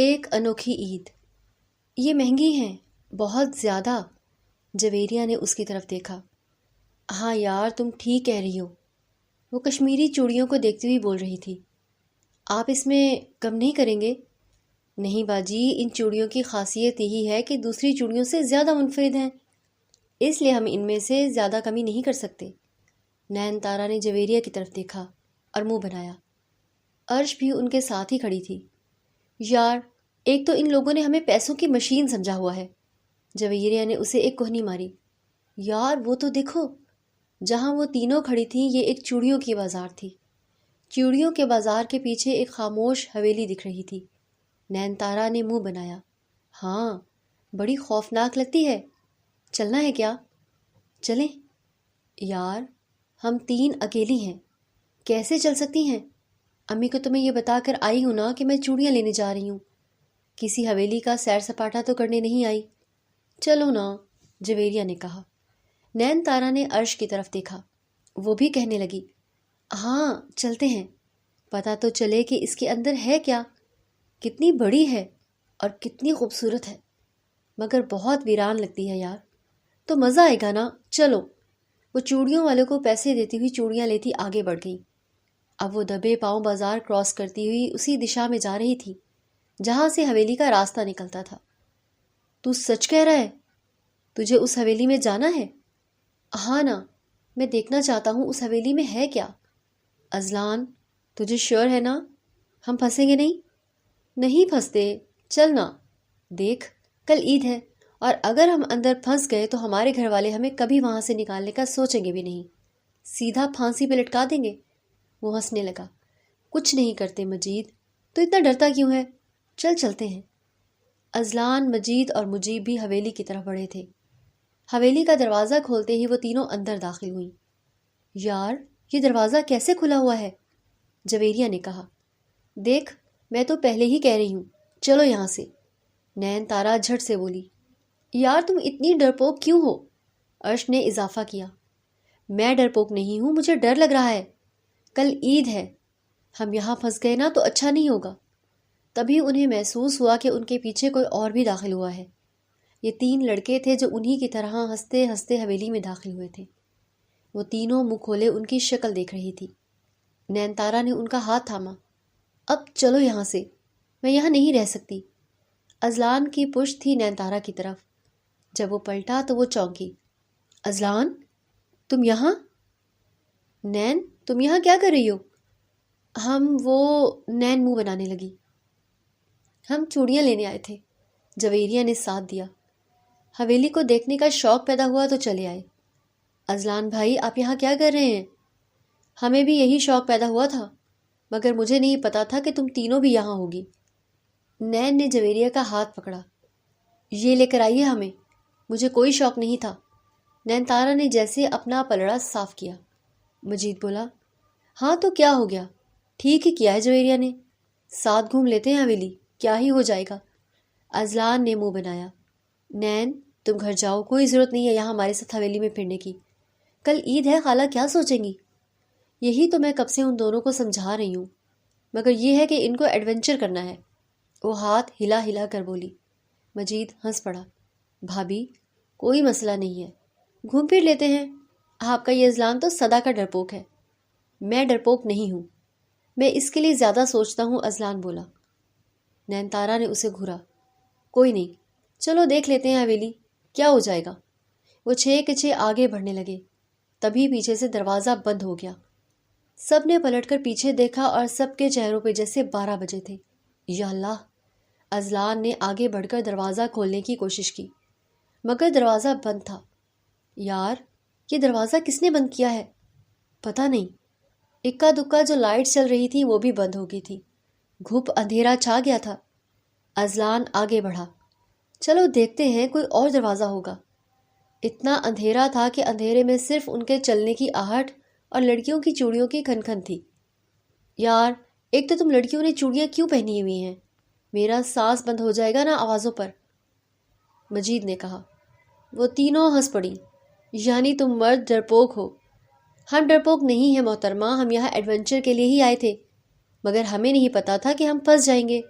ایک انوکھی عید، یہ مہنگی ہیں، بہت زیادہ۔ جویریہ نے اس کی طرف دیکھا۔ ہاں یار، تم ٹھیک کہہ رہی ہو۔ وہ کشمیری چوڑیوں کو دیکھتی ہوئی بول رہی تھی۔ آپ اس میں کم نہیں کریں گے؟ نہیں باجی، ان چوڑیوں کی خاصیت یہی ہے کہ دوسری چوڑیوں سے زیادہ منفرد ہیں، اس لیے ہم ان میں سے زیادہ کمی نہیں کر سکتے۔ نین تارا نے جویریہ کی طرف دیکھا اور منہ بنایا۔ عرش بھی ان کے ساتھ ہی کھڑی تھی۔ یار، ایک تو ان لوگوں نے ہمیں پیسوں کی مشین سمجھا ہوا ہے۔ جویریہ نے اسے ایک کوہنی ماری۔ یار وہ تو دیکھو، جہاں وہ تینوں کھڑی تھیں یہ ایک چوڑیوں کی بازار تھی۔ چوڑیوں کے بازار کے پیچھے ایک خاموش حویلی دکھ رہی تھی۔ نین تارا نے منہ بنایا۔ ہاں، بڑی خوفناک لگتی ہے۔ چلنا ہے کیا؟ چلیں۔ یار، ہم تین اکیلی ہیں، کیسے چل سکتی ہیں؟ امی کو تو میں یہ بتا کر آئی ہوں نا کہ میں چوڑیاں لینے جا رہی ہوں، کسی حویلی کا سیر سپاٹا تو کرنے نہیں آئی۔ چلو نا، جویریہ نے کہا۔ نین تارا نے عرش کی طرف دیکھا۔ وہ بھی کہنے لگی، ہاں چلتے ہیں، پتہ تو چلے کہ اس کے اندر ہے کیا، کتنی بڑی ہے اور کتنی خوبصورت ہے، مگر بہت ویران لگتی ہے یار۔ تو مزہ آئے گا نا، چلو۔ وہ چوڑیوں والے کو پیسے دیتی ہوئی چوڑیاں لیتی آگے بڑھ گئی۔ اب وہ دبے پاؤں بازار کراس کرتی ہوئی اسی دشا میں جا رہی تھی جہاں سے حویلی کا راستہ نکلتا تھا۔ تو سچ کہہ رہا ہے؟ تجھے اس حویلی میں جانا ہے؟ ہاں نا، میں دیکھنا چاہتا ہوں اس حویلی میں ہے کیا۔ اذلان، تجھے شیور ہے نا ہم پھنسیں گے نہیں؟ نہیں پھنستے، چل نا۔ دیکھ، کل عید ہے اور اگر ہم اندر پھنس گئے تو ہمارے گھر والے ہمیں کبھی وہاں سے نکالنے کا سوچیں گے بھی نہیں، سیدھا پھانسی پہ لٹکا دیں گے۔ وہ ہنسنے لگا۔ کچھ نہیں کرتے مجید، تو اتنا ڈرتا کیوں ہے؟ چل چلتے ہیں۔ اذلان، مجید اور مجیب بھی حویلی کی طرف بڑھے تھے۔ حویلی کا دروازہ کھولتے ہی وہ تینوں اندر داخل ہوئیں۔ یار، یہ دروازہ کیسے کھلا ہوا ہے؟ جویریہ نے کہا۔ دیکھ، میں تو پہلے ہی کہہ رہی ہوں، چلو یہاں سے۔ نین تارا جھٹ سے بولی۔ یار تم اتنی ڈرپوک کیوں ہو؟ عرش نے اضافہ کیا۔ میں ڈرپوک نہیں ہوں، مجھے ڈر لگ رہا ہے، کل عید ہے، ہم یہاں پھنس گئے نا تو اچھا نہیں ہوگا۔ تبھی انہیں محسوس ہوا کہ ان کے پیچھے کوئی اور بھی داخل ہوا ہے۔ یہ تین لڑکے تھے جو انہی کی طرح ہنستے ہنستے حویلی میں داخل ہوئے تھے۔ وہ تینوں منہ کھولے ان کی شکل دیکھ رہی تھی۔ نین تارا نے ان کا ہاتھ تھاما۔ اب چلو یہاں سے، میں یہاں نہیں رہ سکتی۔ اذلان کی پشت تھی نین تارا کی طرف۔ جب وہ پلٹا تو وہ چونکی۔ اذلان، تم یہاں؟ نین، تم یہاں کیا کر رہی ہو؟ نین منہ بنانے لگی۔ ہم چوڑیاں لینے آئے تھے، جویریہ نے ساتھ دیا۔ حویلی کو دیکھنے کا شوق پیدا ہوا تو چلے آئے۔ اذلان بھائی، آپ یہاں کیا کر رہے ہیں؟ ہمیں بھی یہی شوق پیدا ہوا تھا، مگر مجھے نہیں پتا تھا کہ تم تینوں بھی یہاں ہوگی۔ نین نے جویریہ کا ہاتھ پکڑا۔ یہ لے کر آئیے ہمیں، مجھے کوئی شوق نہیں تھا۔ نین تارا نے جیسے اپنا پلڑا صاف کیا۔ مجید بولا، ہاں تو کیا ہو گیا، ٹھیک ہی کیا ہے جویریہ نے، ساتھ گھوم لیتے ہیں حویلی، کیا ہی ہو جائے گا۔ اذلان نے منہ بنایا۔ نین، تم گھر جاؤ، کوئی ضرورت نہیں ہے یہاں ہمارے ساتھ حویلی میں پھرنے کی، کل عید ہے، خالہ کیا سوچیں گی؟ یہی تو میں کب سے ان دونوں کو سمجھا رہی ہوں، مگر یہ ہے کہ ان کو ایڈونچر کرنا ہے۔ وہ ہاتھ ہلا ہلا کر بولی۔ مجید ہنس پڑا۔ بھابھی، کوئی مسئلہ نہیں ہے، گھوم پھر لیتے ہیں، آپ کا یہ اذلان تو صدا کا ڈرپوک ہے۔ میں ڈرپوک نہیں ہوں، میں اس کے لیے زیادہ سوچتا ہوں، اذلان بولا۔ نین تارا نے اسے گھورا۔ کوئی نہیں، چلو دیکھ لیتے ہیں حویلی، کیا ہو جائے گا۔ وہ 6 کے 6 آگے بڑھنے لگے۔ تبھی پیچھے سے دروازہ بند ہو گیا۔ سب نے پلٹ کر پیچھے دیکھا اور سب کے چہروں پہ جیسے 12 بجے تھے۔ یا اللہ! اذلان نے آگے بڑھ کر دروازہ کھولنے کی کوشش کی، مگر دروازہ بند تھا۔ یار، یہ دروازہ کس نے بند کیا ہے؟ پتہ نہیں، اکا دکا جو لائٹ چل رہی تھی وہ بھی بند ہو گئی تھی، گھپ اندھیرا چھا گیا تھا۔ اذلان آگے بڑھا۔ چلو دیکھتے ہیں، کوئی اور دروازہ ہوگا۔ اتنا اندھیرا تھا کہ اندھیرے میں صرف ان کے چلنے کی آہٹ اور لڑکیوں کی چوڑیوں کی کھن کھن تھی۔ یار، ایک تو تم لڑکیوں نے چوڑیاں کیوں پہنی ہوئی ہیں؟ میرا سانس بند ہو جائے گا نا آوازوں پر، مجید نے کہا۔ وہ تینوں ہنس پڑی۔ یعنی تم مرد ڈرپوک ہو؟ ہم ڈرپوک نہیں ہیں محترمہ، ہم یہاں ایڈونچر کے لیے ہی آئے تھے، مگر ہمیں نہیں پتا تھا کہ ہم پھنس جائیں گے۔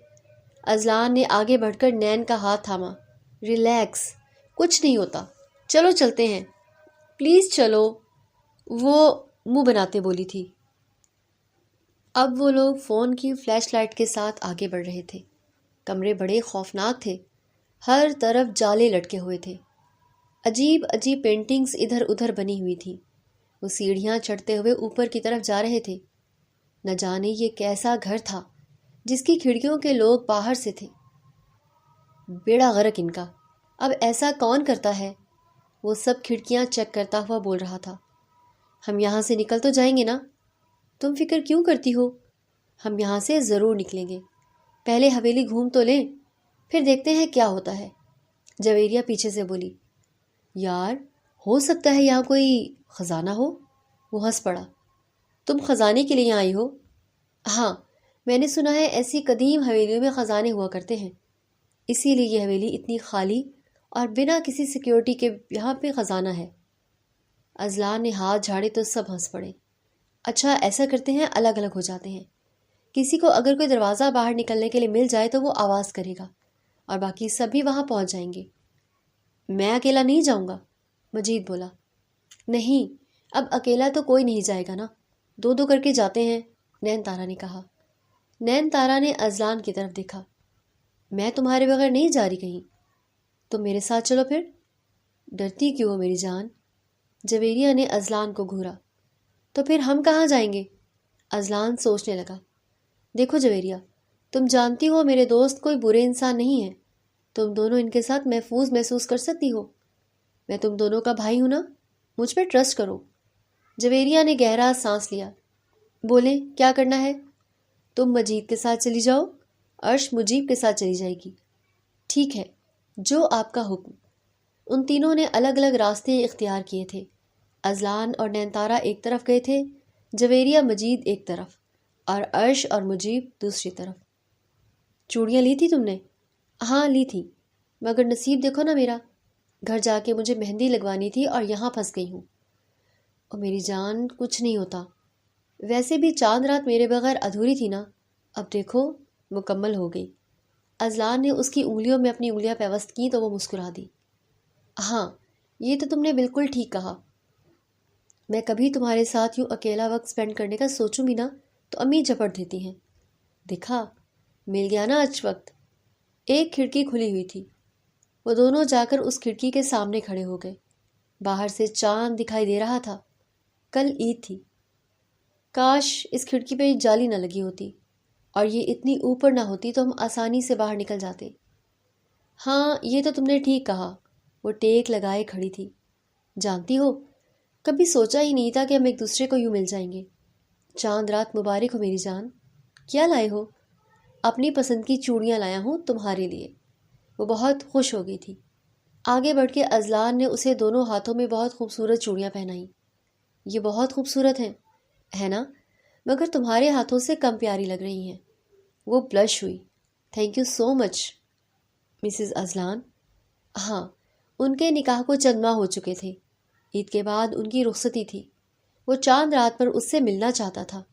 اذلان نے آگے بڑھ کر نین کا ہاتھ تھاما۔ ریلیکس، کچھ نہیں ہوتا، چلو چلتے ہیں، پلیز چلو، وہ منہ بناتے بولی تھی۔ اب وہ لوگ فون کی فلیش لائٹ کے ساتھ آگے بڑھ رہے تھے۔ کمرے بڑے خوفناک تھے، ہر طرف جالے لٹکے ہوئے تھے، عجیب عجیب پینٹنگز ادھر ادھر بنی ہوئی تھی۔ وہ سیڑھیاں چڑھتے ہوئے اوپر کی طرف جا رہے تھے۔ نہ جانے یہ کیسا گھر تھا جس کی کھڑکیوں کے لوگ باہر سے تھے۔ بیڑا غرق ان کا، اب ایسا کون کرتا ہے؟ وہ سب کھڑکیاں چیک کرتا ہوا بول رہا تھا۔ ہم یہاں سے نکل تو جائیں گے نا؟ تم فکر کیوں کرتی ہو؟ ہم یہاں سے ضرور نکلیں گے، پہلے حویلی گھوم تو لیں، پھر دیکھتے ہیں کیا ہوتا ہے، جویریہ پیچھے سے بولی۔ یار، ہو سکتا ہے یہاں کوئی خزانہ ہو۔ وہ ہنس پڑا۔ تم خزانے کے لیے یہاں آئی ہو؟ ہاں، میں نے سنا ہے ایسی قدیم حویلیوں میں خزانے ہوا کرتے ہیں، اسی لیے یہ حویلی اتنی خالی اور بنا کسی سیکیورٹی کے یہاں پہ خزانہ ہے۔ اذلان نے ہاتھ جھاڑے تو سب ہنس پڑے۔ اچھا ایسا کرتے ہیں، الگ الگ ہو جاتے ہیں، کسی کو اگر کوئی دروازہ باہر نکلنے کے لیے مل جائے تو وہ آواز کرے گا اور باقی سب بھی وہاں پہنچ جائیں گے۔ میں اکیلا نہیں جاؤں گا، مجید بولا۔ نہیں، اب اکیلا تو کوئی نہیں جائے گا نا، دو دو کر کے جاتے ہیں، نین تارا نے کہا۔ نین تارا نے اذلان کی طرف دیکھا۔ میں تمہارے بغیر نہیں جا رہی کہیں، تم میرے ساتھ چلو پھر۔ ڈرتی کیوں ہو میری جان؟ جویریہ نے اذلان کو گھورا۔ تو پھر ہم کہاں جائیں گے؟ اذلان سوچنے لگا۔ دیکھو جویریہ، تم جانتی ہو میرے دوست کوئی برے انسان نہیں ہے، تم دونوں ان کے ساتھ محفوظ محسوس کر سکتی ہو، میں تم دونوں کا بھائی ہوں نا، مجھ پہ ٹرسٹ کرو۔ جویریہ نے گہرا سانس لیا۔ بولے کیا کرنا ہے؟ تم مجید کے ساتھ چلی جاؤ، عرش مجیب کے ساتھ چلی جائے گی۔ ٹھیک ہے، جو آپ کا حکم۔ ان تینوں نے الگ الگ راستے اختیار کیے تھے۔ اذلان اور نینتارا ایک طرف گئے تھے، جویریہ مجید ایک طرف اور عرش اور مجیب دوسری طرف۔ چوڑیاں لی تھی تم نے؟ ہاں لی تھی، مگر نصیب دیکھو نا میرا، گھر جا کے مجھے مہندی لگوانی تھی اور یہاں پھنس گئی ہوں۔ اور میری جان کچھ نہیں ہوتا، ویسے بھی چاند رات میرے بغیر ادھوری تھی نا، اب دیکھو مکمل ہو گئی۔ اذلان نے اس کی انگلیوں میں اپنی انگلیاں پیوست کیں تو وہ مسکرا دی۔ ہاں، یہ تو تم نے بالکل ٹھیک کہا، میں کبھی تمہارے ساتھ یوں اکیلا وقت سپینڈ کرنے کا سوچوں بھی نا تو امی جھپٹ دیتی ہیں۔ دیکھا، مل گیا نا آج وقت۔ ایک کھڑکی کھلی ہوئی تھی، وہ دونوں جا کر اس کھڑکی کے سامنے کھڑے ہو گئے۔ باہر سے چاند دکھائی دے رہا تھا، کل عید تھی۔ کاش اس کھڑکی پہ جالی نہ لگی ہوتی اور یہ اتنی اوپر نہ ہوتی تو ہم آسانی سے باہر نکل جاتے۔ ہاں یہ تو تم نے ٹھیک کہا، وہ ٹیک لگائے کھڑی تھی۔ جانتی ہو، کبھی سوچا ہی نہیں تھا کہ ہم ایک دوسرے کو یوں مل جائیں گے۔ چاند رات مبارک ہو میری جان۔ کیا لائے ہو؟ اپنی پسند کی چوڑیاں لایا ہوں تمہارے لیے۔ وہ بہت خوش ہو گئی تھی۔ آگے بڑھ کے اذلان نے اسے دونوں ہاتھوں میں بہت خوبصورت چوڑیاں پہنائیں۔ یہ بہت خوبصورت ہیں، ہے نا؟ مگر تمہارے ہاتھوں سے کم پیاری لگ رہی ہیں۔ وہ بلش ہوئی۔ Thank you so much Mrs Azlan. ہاں، ان کے نکاح کو چند ماہ ہو چکے تھے، عید کے بعد ان کی رخصتی تھی۔ وہ چاند رات پر اس سے ملنا چاہتا تھا،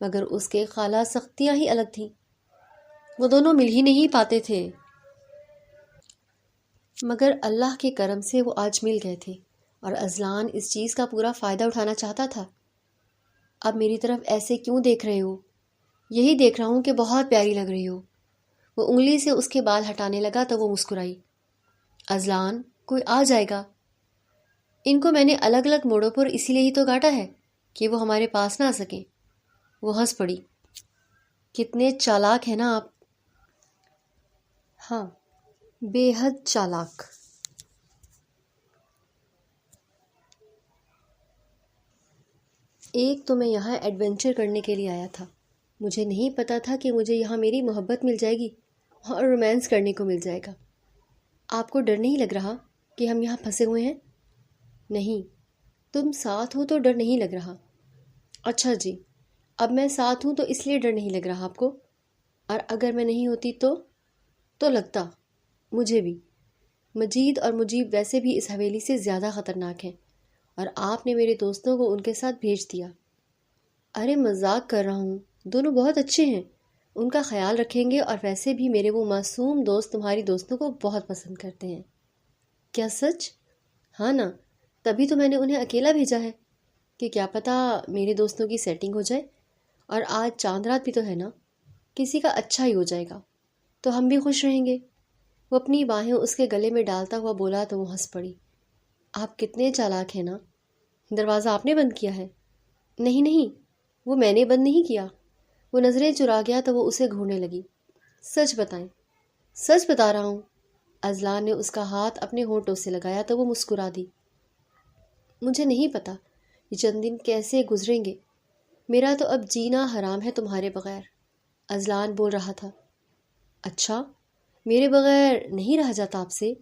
مگر اس کے خالہ سختیاں ہی الگ تھیں، وہ دونوں مل ہی نہیں پاتے تھے۔ مگر اللہ کے کرم سے وہ آج مل گئے تھے اور اذلان اس چیز کا پورا فائدہ اٹھانا چاہتا تھا۔ اب میری طرف ایسے کیوں دیکھ رہے ہو؟ یہی دیکھ رہا ہوں کہ بہت پیاری لگ رہی ہو۔ وہ انگلی سے اس کے بال ہٹانے لگا تو وہ مسکرائی۔ اذلان، کوئی آ جائے گا۔ ان کو میں نے الگ الگ موڑوں پر اسی لیے ہی تو کاٹا ہے کہ وہ ہمارے پاس نہ آ سکیں۔ وہ ہنس پڑی۔ کتنے چالاک ہیں نا آپ۔ ہاں، بے حد چالاک۔ ایک تو میں یہاں ایڈونچر کرنے کے لیے آیا تھا، مجھے نہیں پتا تھا کہ مجھے یہاں میری محبت مل جائے گی اور رومانس کرنے کو مل جائے گا۔ آپ کو ڈر نہیں لگ رہا کہ ہم یہاں پھنسے ہوئے ہیں؟ نہیں، تم ساتھ ہو تو ڈر نہیں لگ رہا۔ اچھا جی، اب میں ساتھ ہوں تو اس لیے ڈر نہیں لگ رہا آپ کو، اور اگر میں نہیں ہوتی تو لگتا مجھے بھی۔ مجید اور مجیب ویسے بھی اس حویلی سے زیادہ خطرناک ہیں اور آپ نے میرے دوستوں کو ان کے ساتھ بھیج دیا۔ ارے مذاق کر رہا ہوں، دونوں بہت اچھے ہیں، ان کا خیال رکھیں گے، اور ویسے بھی میرے وہ معصوم دوست تمہاری دوستوں کو بہت پسند کرتے ہیں۔ کیا سچ؟ ہاں نا، تبھی تو میں نے انہیں اکیلا بھیجا ہے کہ کیا پتہ میرے دوستوں کی سیٹنگ ہو جائے، اور آج چاند رات بھی تو ہے نا، کسی کا اچھا ہی ہو جائے گا تو ہم بھی خوش رہیں گے۔ وہ اپنی باہیں اس کے گلے میں ڈالتا ہوا بولا تو وہ ہنس پڑی۔ آپ کتنے چالاک ہیں نا، دروازہ آپ نے بند کیا ہے؟ نہیں نہیں، وہ میں نے بند نہیں کیا۔ وہ نظریں چرا گیا تو وہ اسے گھورنے لگی۔ سچ بتائیں۔ سچ بتا رہا ہوں۔ اذلان نے اس کا ہاتھ اپنے ہونٹوں سے لگایا تو وہ مسکرا دی۔ مجھے نہیں پتا یہ چند دن کیسے گزریں گے، میرا تو اب جینا حرام ہے تمہارے بغیر، اذلان بول رہا تھا۔ اچھا، میرے بغیر نہیں رہا جاتا آپ سے؟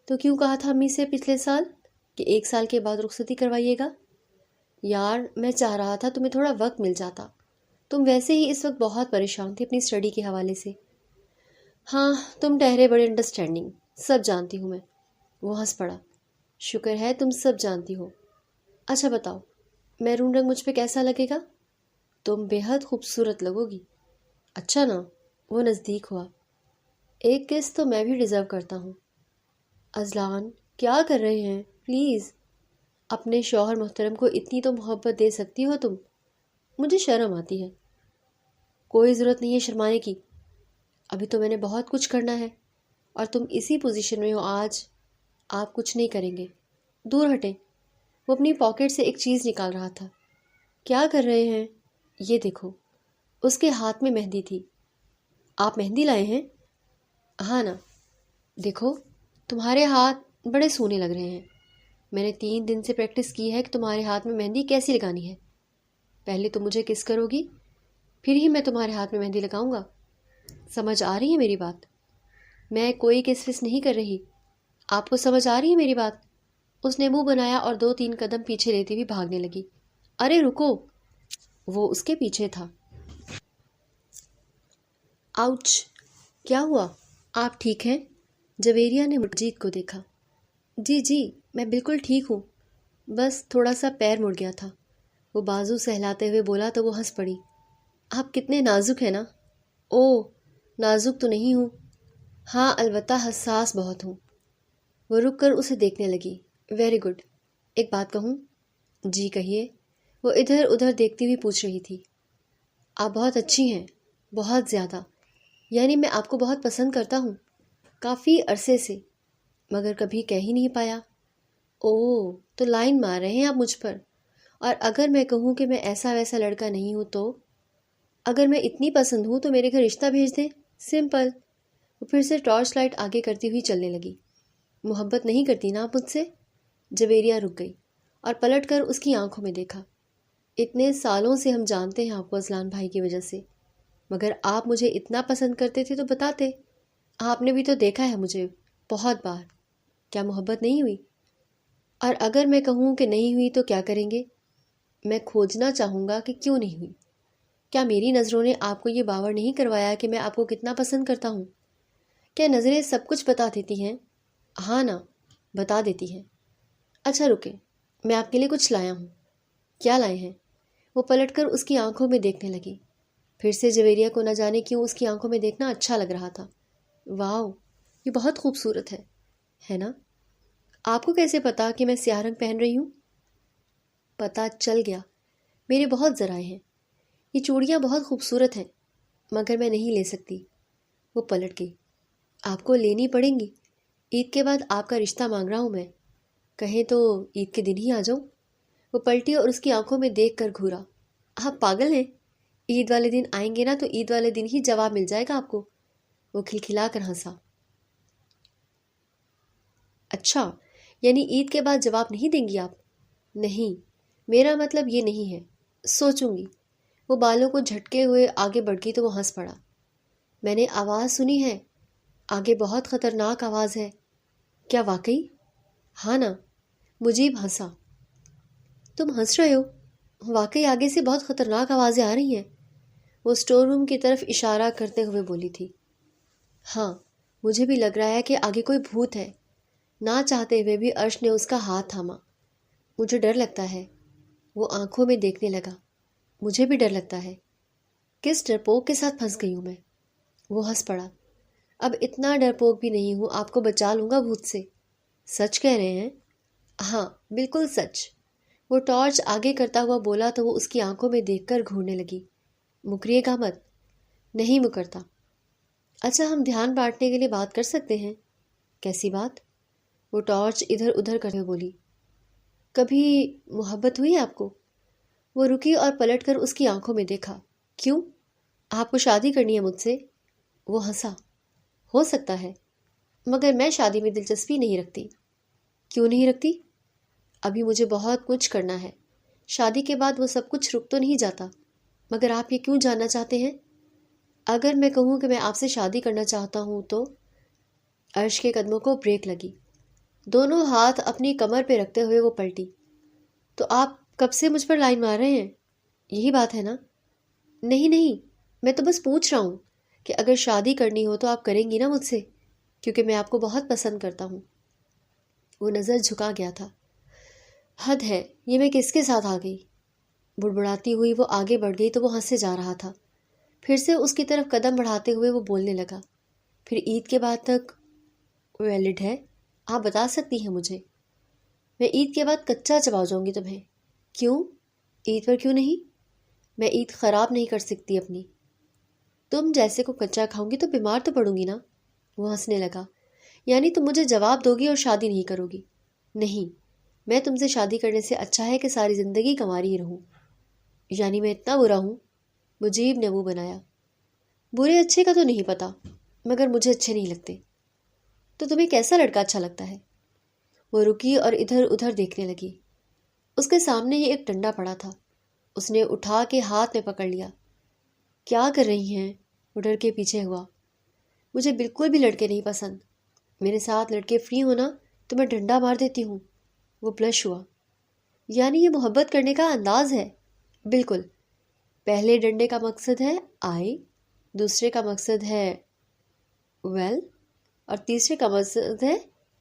تو کیوں کہا تھا امی سے پچھلے سال کہ 1 سال کے بعد رخصتی کروائیے گا؟ یار میں چاہ رہا تھا تمہیں تھوڑا وقت مل جاتا، تم ویسے ہی اس وقت بہت پریشان تھی اپنی اسٹڈی کے حوالے سے۔ ہاں تم ٹھہرے بڑے انڈرسٹینڈنگ، سب جانتی ہوں میں۔ وہ ہنس پڑا۔ شکر ہے تم سب جانتی ہو۔ اچھا بتاؤ، میرون رنگ مجھ پہ کیسا لگے گا؟ تم بے حد خوبصورت لگو گی۔ اچھا نا، وہ نزدیک ہوا۔ ایک کس تو میں بھی ڈیزرو کرتا ہوں۔ اذلان کیا کر رہے ہیں؟ پلیز، اپنے شوہر محترم کو اتنی تو محبت دے سکتی ہو تم؟ مجھے شرم آتی ہے۔ کوئی ضرورت نہیں ہے شرمانے کی، ابھی تو میں نے بہت کچھ کرنا ہے، اور تم اسی پوزیشن میں ہو آج۔ آپ کچھ نہیں کریں گے، دور ہٹیں۔ وہ اپنی پاکٹ سے ایک چیز نکال رہا تھا۔ کیا کر رہے ہیں؟ یہ دیکھو۔ اس کے ہاتھ میں مہندی تھی۔ آپ مہندی لائے ہیں؟ ہاں نا، دیکھو تمہارے ہاتھ بڑے سونے لگ رہے ہیں۔ میں نے 3 دن سے پریکٹس کی ہے کہ تمہارے ہاتھ میں مہندی کیسی لگانی ہے۔ پہلے تم مجھے کس کرو گی، پھر ہی میں تمہارے ہاتھ میں مہندی لگاؤں گا۔ سمجھ آ رہی ہے میری بات؟ میں کوئی کس فس نہیں کر رہی، آپ کو سمجھ آ رہی ہے میری بات؟ اس نے منہ بنایا اور 2-3 قدم پیچھے لیتی ہوئی بھاگنے لگی۔ ارے رکو! وہ اس کے پیچھے تھا۔ آؤچ! کیا ہوا؟ آپ ٹھیک ہیں؟ جویریہ نے مرجیت کو دیکھا۔ جی جی، میں بالکل ٹھیک ہوں، بس تھوڑا سا پیر مڑ گیا تھا، وہ بازو سہلاتے ہوئے بولا تو وہ ہنس پڑی۔ آپ کتنے نازک ہیں نا۔ اوہ، نازک تو نہیں ہوں، ہاں البتہ حساس بہت ہوں۔ وہ رک کر اسے دیکھنے لگی۔ ویری گڈ، ایک بات کہوں؟ جی کہیے، وہ ادھر ادھر دیکھتی ہوئی پوچھ رہی تھی۔ آپ بہت اچھی ہیں، بہت زیادہ، یعنی میں آپ کو بہت پسند کرتا ہوں، کافی عرصے سے، مگر کبھی کہہ ہی نہیں پایا۔ اوہ، تو لائن مار رہے ہیں آپ مجھ پر؟ اور اگر میں کہوں کہ میں ایسا ویسا لڑکا نہیں ہوں تو؟ اگر میں اتنی پسند ہوں تو میرے گھر رشتہ بھیج دیں، سمپل۔ وہ پھر سے ٹارچ لائٹ آگے کرتی ہوئی چلنے لگی۔ محبت نہیں کرتی نا آپ مجھ سے؟ جویریہ رک گئی اور پلٹ کر اس کی آنکھوں میں دیکھا۔ اتنے سالوں سے ہم جانتے ہیں آپ کو اذلان بھائی کی وجہ سے، مگر آپ مجھے اتنا پسند کرتے تھے تو بتاتے۔ آپ نے بھی تو دیکھا ہے مجھے بہت بار، کیا محبت نہیں ہوئی؟ اور اگر میں کہوں کہ نہیں ہوئی تو کیا کریں گے؟ میں کھوجنا چاہوں گا کہ کیوں نہیں ہوئی۔ کیا میری نظروں نے آپ کو یہ باور نہیں کروایا کہ میں آپ کو کتنا پسند کرتا ہوں؟ کیا نظریں سب کچھ بتا دیتی ہیں؟ ہاں نا، بتا دیتی ہیں۔ اچھا رکیں، میں آپ کے لیے کچھ لایا ہوں۔ کیا لائے ہیں؟ وہ پلٹ کر اس کی آنکھوں میں دیکھنے لگی۔ پھر سے جویریہ کو نہ جانے کیوں اس کی آنکھوں میں دیکھنا اچھا لگ رہا تھا۔ واو، یہ بہت خوبصورت ہے نا؟ آپ کو کیسے پتا کہ میں سیاہ رنگ پہن رہی ہوں؟ پتہ چل گیا، میرے بہت ذرائع ہیں۔ یہ چوڑیاں بہت خوبصورت ہیں، مگر میں نہیں لے سکتی۔ وہ پلٹ گئی۔ آپ کو لینی پڑیں گی، عید کے بعد آپ کا رشتہ مانگ رہا ہوں میں، کہیں تو عید کے دن ہی آ جاؤں۔ وہ پلٹی اور اس کی آنکھوں میں دیکھ کر گھورا۔ آپ پاگل ہیں؟ عید والے دن آئیں گے نا تو عید والے دن ہی جواب مل جائے گا آپ کو۔ وہ کھلکھلا کر ہنسا۔ اچھا، یعنی عید کے بعد جواب نہیں دیں گی آپ؟ نہیں، میرا مطلب یہ نہیں ہے، سوچوں گی۔ وہ بالوں کو جھٹکے ہوئے آگے بڑھ گئی تو وہ ہنس پڑا۔ میں نے آواز سنی ہے، آگے بہت خطرناک آواز ہے۔ کیا واقعی؟ ہاں نا، مجیب ہنسا۔ تم ہنس رہے ہو؟ واقعی آگے سے بہت خطرناک آوازیں آ رہی ہیں، وہ اسٹور روم کی طرف اشارہ کرتے ہوئے بولی تھی۔ ہاں، مجھے بھی لگ رہا ہے کہ آگے کوئی بھوت ہے۔ نہ چاہتے ہوئے بھی عرش نے اس کا ہاتھ تھاما۔ مجھے ڈر لگتا ہے۔ وہ آنکھوں میں دیکھنے لگا۔ مجھے بھی ڈر لگتا ہے۔ کس ڈرپوک کے ساتھ پھنس گئی ہوں میں؟ وہ ہنس پڑا۔ اب اتنا ڈرپوک بھی نہیں ہوں، آپ کو بچا لوں گا بھوت سے۔ سچ کہہ رہے ہیں؟ ہاں بالکل سچ۔ وہ ٹارچ آگے کرتا ہوا بولا تو وہ اس کی آنکھوں میں دیکھ کر گھورنے لگی۔ مکریے گا مت۔ نہیں مکرتا۔ اچھا ہم دھیان بانٹنے کے لیے بات کر سکتے ہیں؟ کیسی بات؟ وہ ٹارچ ادھر ادھر کرتے ہوئے بولی۔ کبھی محبت ہوئی آپ کو؟ وہ رکی اور پلٹ کر اس کی آنکھوں میں دیکھا۔ کیوں؟ آپ کو شادی کرنی ہے مجھ سے؟ وہ ہنسا۔ ہو سکتا ہے، مگر میں شادی میں دلچسپی نہیں رکھتی۔ کیوں نہیں رکھتی؟ ابھی مجھے بہت کچھ کرنا ہے۔ شادی کے بعد وہ سب کچھ رک تو نہیں جاتا۔ مگر آپ یہ کیوں جاننا چاہتے ہیں؟ اگر میں کہوں کہ میں آپ سے شادی کرنا چاہتا ہوں تو… عرش کے قدموں کو بریک لگی۔ دونوں ہاتھ اپنی کمر پہ رکھتے ہوئے وہ پلٹی۔ تو آپ کب سے مجھ پر لائن مار رہے ہیں؟ یہی بات ہے نا؟ نہیں نہیں، میں تو بس پوچھ رہا ہوں کہ اگر شادی کرنی ہو تو آپ کریں گی نا مجھ سے، کیونکہ میں آپ کو بہت پسند کرتا ہوں۔ وہ نظر جھکا گیا تھا۔ حد ہے، یہ میں کس کے ساتھ آ گئی؟ بڑبڑاتی ہوئی وہ آگے بڑھ گئی تو وہ ہنسے جا رہا تھا۔ پھر سے اس کی طرف قدم بڑھاتے ہوئے وہ بولنے لگا۔ پھر عید کے بعد تک ویلڈ ہے؟ آپ بتا سکتی ہیں مجھے؟ میں عید کے بعد کچا چبا جاؤں گی تمہیں۔ کیوں؟ عید پر کیوں نہیں؟ میں عید خراب نہیں کر سکتی اپنی۔ تم جیسے کو کچا کھاؤں گی تو بیمار تو پڑوں گی نا؟ وہ ہنسنے لگا۔ یعنی تم مجھے جواب دو گی اور شادی نہیں کرو گی؟ نہیں، میں تم سے شادی کرنے سے اچھا ہے کہ ساری زندگی کنواری ہی رہوں۔ یعنی میں اتنا برا ہوں؟ مجیب نے منہ بنایا۔ برے اچھے کا تو نہیں پتا، مگر مجھے اچھے نہیں لگتے۔ تو تمہیں کیسا لڑکا اچھا لگتا ہے؟ وہ رکی اور ادھر ادھر دیکھنے لگی۔ اس کے سامنے ہی ایک ڈنڈا پڑا تھا۔ اس نے اٹھا کے ہاتھ میں پکڑ لیا۔ کیا کر رہی ہیں؟ وہ ڈر کے پیچھے ہوا۔ مجھے بالکل بھی لڑکے نہیں پسند۔ میرے ساتھ لڑکے فری ہونا تو میں ڈنڈا مار دیتی ہوں۔ وہ بلش ہوا۔ یعنی یہ محبت کرنے کا انداز ہے؟ بالکل۔ پہلے ڈنڈے کا مقصد ہے آئی، دوسرے کا مقصد ہے ویل، اور تیسرے کا مقصد ہے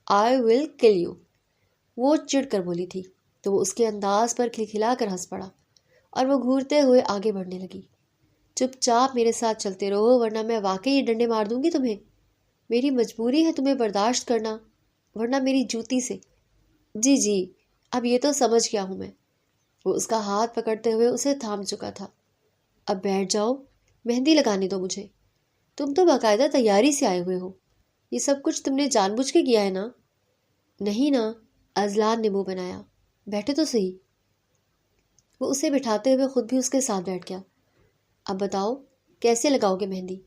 آئی ول کل یو۔ وہ چڑ کر بولی تھی تو وہ اس کے انداز پر کھلکھلا کر ہنس پڑا اور وہ گھورتے ہوئے آگے بڑھنے لگی۔ چپ چاپ میرے ساتھ چلتے رہو ورنہ میں واقعی یہ ڈنڈے مار دوں گی تمہیں۔ میری مجبوری ہے تمہیں برداشت کرنا، ورنہ میری جوتی سے۔ جی جی، اب یہ تو سمجھ گیا ہوں میں۔ وہ اس کا ہاتھ پکڑتے ہوئے اسے تھام چکا تھا۔ اب بیٹھ جاؤ، مہندی لگانے دو مجھے۔ تم تو باقاعدہ تیاری سے آئے ہوئے ہو۔ یہ سب کچھ تم نے جان بوجھ کے کیا ہے نا؟ نہیں نا، اذلان نے منہ بنایا۔ بیٹھے تو صحیح۔ وہ اسے بٹھاتے ہوئے خود بھی اس کے ساتھ بیٹھ گیا۔ اب بتاؤ کیسے لگاؤ گے مہندی؟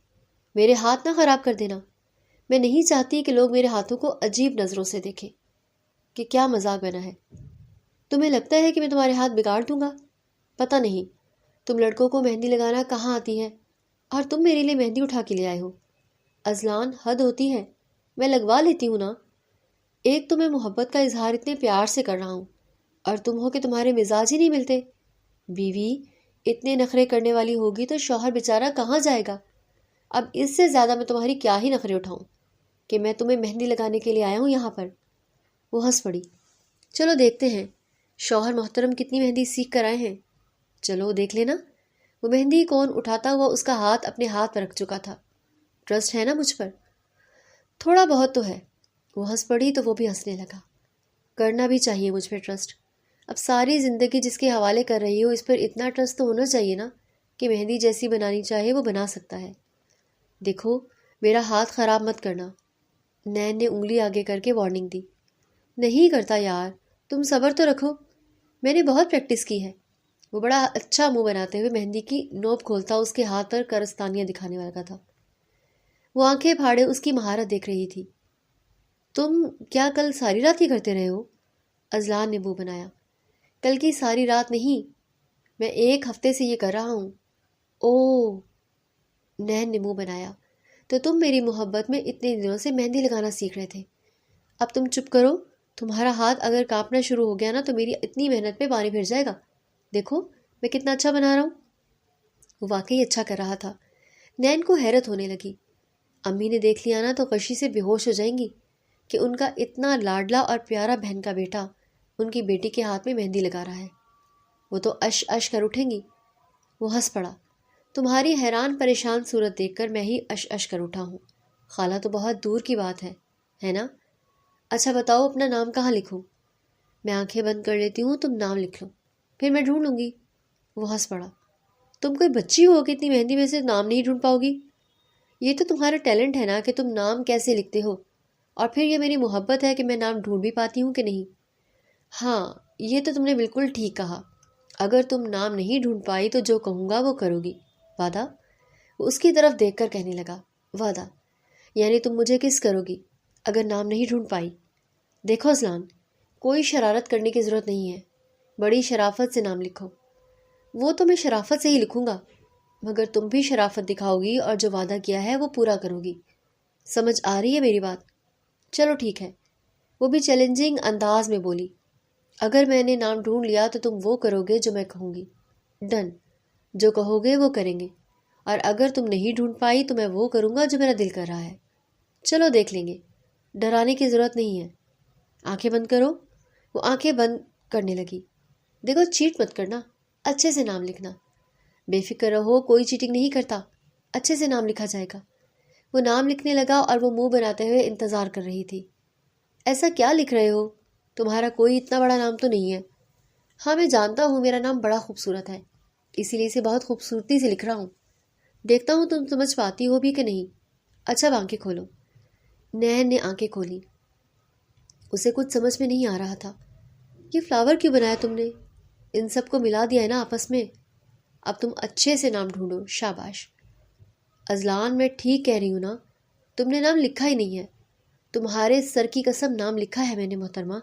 میرے ہاتھ نہ خراب کر دینا۔ میں نہیں چاہتی کہ لوگ میرے ہاتھوں کو عجیب نظروں سے دیکھیں۔ کہ کیا مذاق بنا ہے؟ تمہیں لگتا ہے کہ میں تمہارے ہاتھ بگاڑ دوں گا؟ پتہ نہیں تم لڑکوں کو مہندی لگانا کہاں آتی ہے، اور تم میرے لیے مہندی اٹھا کے لے آئے ہو۔ اذلان، حد ہوتی ہے۔ میں لگوا لیتی ہوں نا۔ ایک تو میں محبت کا اظہار اتنے پیار سے کر رہا ہوں، اور تم ہو کہ تمہارے مزاج ہی نہیں ملتے۔ بیوی اتنے نخرے کرنے والی ہوگی تو شوہر بیچارہ کہاں جائے گا؟ اب اس سے زیادہ میں تمہاری کیا ہی نخرے اٹھاؤں کہ میں تمہیں مہندی لگانے کے لیے آیا ہوں یہاں پر۔ وہ ہنس پڑی۔ چلو دیکھتے ہیں شوہر محترم کتنی مہندی سیکھ کر آئے ہیں۔ چلو دیکھ لینا۔ وہ مہندی کون اٹھاتا ہوا اس کا ہاتھ اپنے ہاتھ پر رکھ چکا تھا۔ ٹرسٹ ہے نا مجھ پر؟ تھوڑا بہت تو ہے۔ وہ ہنس پڑی تو وہ بھی ہنسنے لگا۔ کرنا بھی چاہیے مجھ پہ ٹرسٹ۔ اب ساری زندگی جس کے حوالے کر رہی ہو اس پر اتنا ٹرسٹ تو ہونا چاہیے نا کہ مہندی جیسی بنانی چاہے وہ بنا سکتا ہے۔ دیکھو میرا ہاتھ خراب مت کرنا۔ نین نے انگلی آگے کر کے وارننگ دی۔ نہیں کرتا یار، تم صبر تو رکھو، میں نے بہت پریکٹس کی ہے۔ وہ بڑا اچھا منہ بناتے ہوئے مہندی کی نوب کھولتا اس کے ہاتھ پر کرستانیاں دکھانے والا تھا۔ وہ آنکھیں پھاڑے اس کی مہارت دیکھ رہی تھی۔ تم کیا کل ساری رات ہی کرتے رہے ہو؟ اذلان نے منہ بنایا۔ کل کی ساری رات نہیں، میں 1 ہفتے سے یہ کر رہا ہوں۔ اوہ، نین نے منہ بنایا۔ تو تم میری محبت میں اتنے دنوں سے مہندی لگانا سیکھ رہے تھے۔ اب تم چپ کرو، تمہارا ہاتھ اگر کانپنا شروع ہو گیا نا تو میری اتنی محنت پہ پانی پھر جائے گا۔ دیکھو میں کتنا اچھا بنا رہا ہوں۔ وہ واقعی اچھا کر رہا تھا۔ نین کو حیرت ہونے لگی۔ امی نے دیکھ لیا نا تو غشی سے بے ہوش ہو جائیں گی کہ ان کا اتنا لاڈلا اور پیارا بہن کا بیٹا ان کی بیٹی کے ہاتھ میں مہندی لگا رہا ہے۔ وہ تو اش اش کر اٹھیں گی۔ وہ ہنس پڑا۔ تمہاری حیران پریشان صورت دیکھ کر میں ہی اش کر اٹھا ہوں۔ خالہ تو بہت دور کی بات ہے نا؟ اچھا بتاؤ اپنا نام کہاں لکھوں؟ میں آنکھیں بند کر لیتی ہوں، تم نام لکھ لو، پھر میں ڈھونڈ لوں گی۔ وہ ہنس پڑا۔ تم کوئی بچی ہو کہ اتنی مہندی میں سے نام نہیں ڈھونڈ پاؤ گی؟ یہ تو تمہارا ٹیلنٹ ہے نا کہ تم نام کیسے لکھتے ہو، اور پھر یہ میری محبت ہے کہ میں نام ڈھونڈ بھی پاتی ہوں کہ نہیں۔ ہاں، یہ تو تم نے بالکل ٹھیک کہا۔ اگر تم نام نہیں ڈھونڈ پائی تو جو کہوں گا وہ کرو گی، وعدہ؟ وہ اس کی طرف دیکھ کر کہنے لگا، وعدہ؟ یعنی تم مجھے کس کرو گی اگر نام نہیں ڈھونڈ پائی؟ دیکھو اذلان، کوئی شرارت کرنے کی ضرورت نہیں ہے، بڑی شرافت سے نام لکھو۔ وہ تو میں شرافت سے ہی لکھوں گا، مگر تم بھی شرافت دکھاؤ گی اور جو وعدہ کیا ہے وہ پورا کرو گی۔ سمجھ آ رہی ہے میری بات؟ چلو ٹھیک ہے۔ وہ بھی چیلنجنگ انداز میں بولی، اگر میں نے نام ڈھونڈ لیا تو تم وہ کرو گے جو میں کہوں گی۔ ڈن، جو کہو گے وہ کریں گے، اور اگر تم نہیں ڈھونڈ پائی تو میں وہ کروں گا جو میرا دل کر رہا ہے۔ چلو دیکھ لیں گے، ڈرانے کی ضرورت نہیں ہے۔ آنکھیں بند کرو۔ وہ آنکھیں بند کرنے لگی۔ دیکھو چیٹ مت کرنا، اچھے سے نام لکھنا۔ بے فکر رہو، کوئی چیٹنگ نہیں کرتا، اچھے سے نام لکھا جائے گا۔ وہ نام لکھنے لگا اور وہ منہ بناتے ہوئے انتظار کر رہی تھی۔ ایسا کیا لکھ رہے ہو؟ تمہارا کوئی اتنا بڑا نام تو نہیں ہے؟ ہاں میں جانتا ہوں میرا نام بڑا خوبصورت ہے، اسی لیے اسے بہت خوبصورتی سے لکھ رہا ہوں۔ دیکھتا ہوں تم سمجھ پاتی ہو بھی کہ نہیں۔ اچھا اب آنکھیں کھولو۔ نین نے آنکھیں کھولی۔ اسے کچھ سمجھ میں نہیں آ رہا تھا۔ یہ فلاور کیوں بنایا تم نے؟ ان سب کو ملا دیا ہے نا آپس میں۔ اب تم اچھے سے نام ڈھونڈو، شاباش۔ اذلان میں ٹھیک کہہ رہی ہوں نا؟ تم نے نام لکھا ہی نہیں ہے۔ تمہارے سر کی قسم نام لکھا ہے میں نے محترمہ۔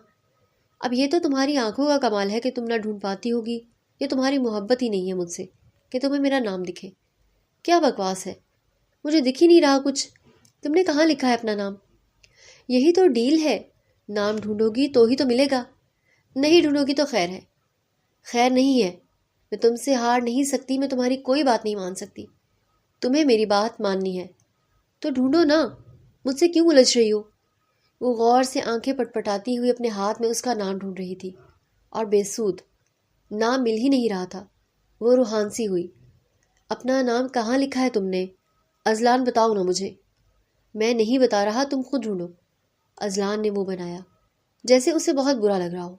اب یہ تو تمہاری آنکھوں کا کمال ہے کہ تم نہ ڈھونڈ پاتی ہوگی، یہ تمہاری محبت ہی نہیں ہے مجھ سے کہ تمہیں میرا نام دکھے۔ کیا بکواس ہے، مجھے دکھ ہی نہیں رہا کچھ۔ تم نے کہاں لکھا ہے اپنا نام؟ یہی تو ڈیل ہے، نام ڈھونڈو گی تو ہی تو ملے گا، نہیں ڈھونڈو گی تو خیر ہے۔ خیر نہیں ہے، میں تم سے ہار نہیں سکتی، میں تمہاری کوئی بات نہیں مان سکتی۔ تمہیں میری بات ماننی ہے تو ڈھونڈو نا، مجھ سے کیوں الجھ رہی ہو؟ وہ غور سے آنکھیں پٹپٹاتی ہوئی اپنے ہاتھ میں اس کا نام ڈھونڈ رہی تھی، اور بے سود، نام مل ہی نہیں رہا تھا۔ وہ روحان سی ہوئی۔ اپنا نام کہاں لکھا ہے تم نے؟ اذلان بتاؤ نا مجھے۔ میں نہیں بتا رہا، تم خود ڈھونڈو۔ اذلان نے منہ بنایا جیسے اسے بہت برا لگ رہا ہو۔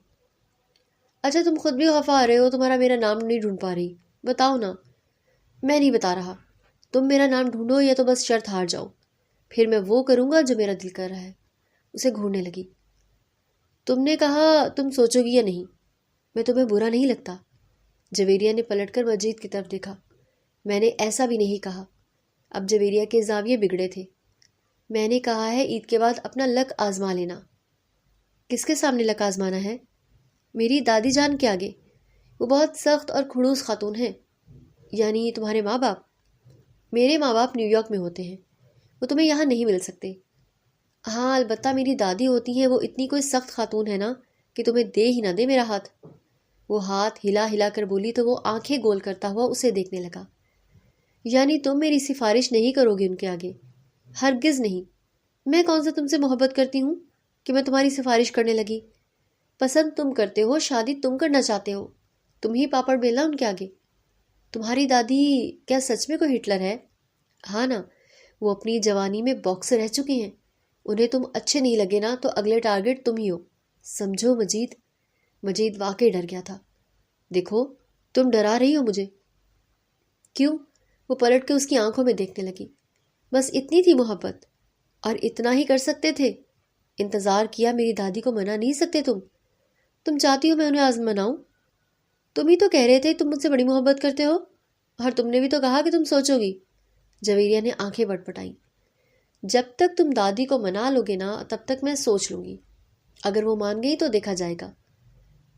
اچھا تم خود بھی خفا آ رہے ہو، تمہارا میرا نام نہیں ڈھونڈ پا رہی، بتاؤ نا۔ میں نہیں بتا رہا، تم میرا نام ڈھونڈو یا تو بس شرط ہار جاؤ، پھر میں وہ کروں گا جو میرا دل کر رہا ہے۔ اسے گھورنے لگی۔ تم نے کہا تم سوچو گی یا نہیں؟ میں تمہیں برا نہیں لگتا؟ جویریہ نے پلٹ کر مجید کی طرف دیکھا۔ میں نے ایسا بھی نہیں کہا۔ اب جویریہ کے زاویے بگڑے تھے۔ میں نے کہا ہے عید کے بعد اپنا لک آزما لینا۔ کس کے سامنے لک آزمانا ہے؟ میری دادی جان کے آگے، وہ بہت سخت اور کھڑوس خاتون ہیں۔ یعنی تمہارے ماں باپ؟ میرے ماں باپ نیو یارک میں ہوتے ہیں، وہ تمہیں یہاں نہیں مل سکتے۔ ہاں البتہ میری دادی ہوتی ہیں، وہ اتنی کوئی سخت خاتون ہے نا کہ تمہیں دے ہی نہ دے میرا ہاتھ۔ وہ ہاتھ ہلا ہلا کر بولی تو وہ آنکھیں گول کرتا ہوا اسے دیکھنے لگا۔ یعنی تم میری سفارش نہیں کرو گی ان کے آگے؟ ہرگز نہیں۔ میں کون سا تم سے محبت کرتی ہوں کہ میں تمہاری سفارش کرنے لگی؟ پسند تم کرتے ہو، شادی تم کرنا چاہتے ہو، تم ہی پاپڑ بیلنا ان کے آگے۔ تمہاری دادی کیا سچ میں کوئی ہٹلر ہے؟ ہاں نا، وہ اپنی جوانی میں باکسر رہ چکی ہیں، انہیں تم اچھے نہیں لگے نا تو اگلے ٹارگٹ تم ہی ہو، سمجھو مجید۔ مجید واقعی ڈر گیا تھا۔ دیکھو تم ڈرا رہی ہو مجھے۔ کیوں؟ وہ پلٹ کے اس کی آنکھوں میں دیکھنے لگی۔ بس اتنی تھی محبت، اور اتنا ہی کر سکتے تھے؟ انتظار کیا، میری دادی کو منا نہیں سکتے تم چاہتی ہو میں انہیں مناؤں؟ تم ہی تو کہہ رہے تھے تم مجھ سے بڑی محبت کرتے ہو، اور تم نے بھی تو کہا کہ تم سوچو گی۔ جویریہ نے آنکھیں پٹپٹائیں۔ جب تک تم دادی کو منا لو گے نا تب تک میں سوچ لوں گی، اگر وہ مان گئی تو دیکھا جائے گا۔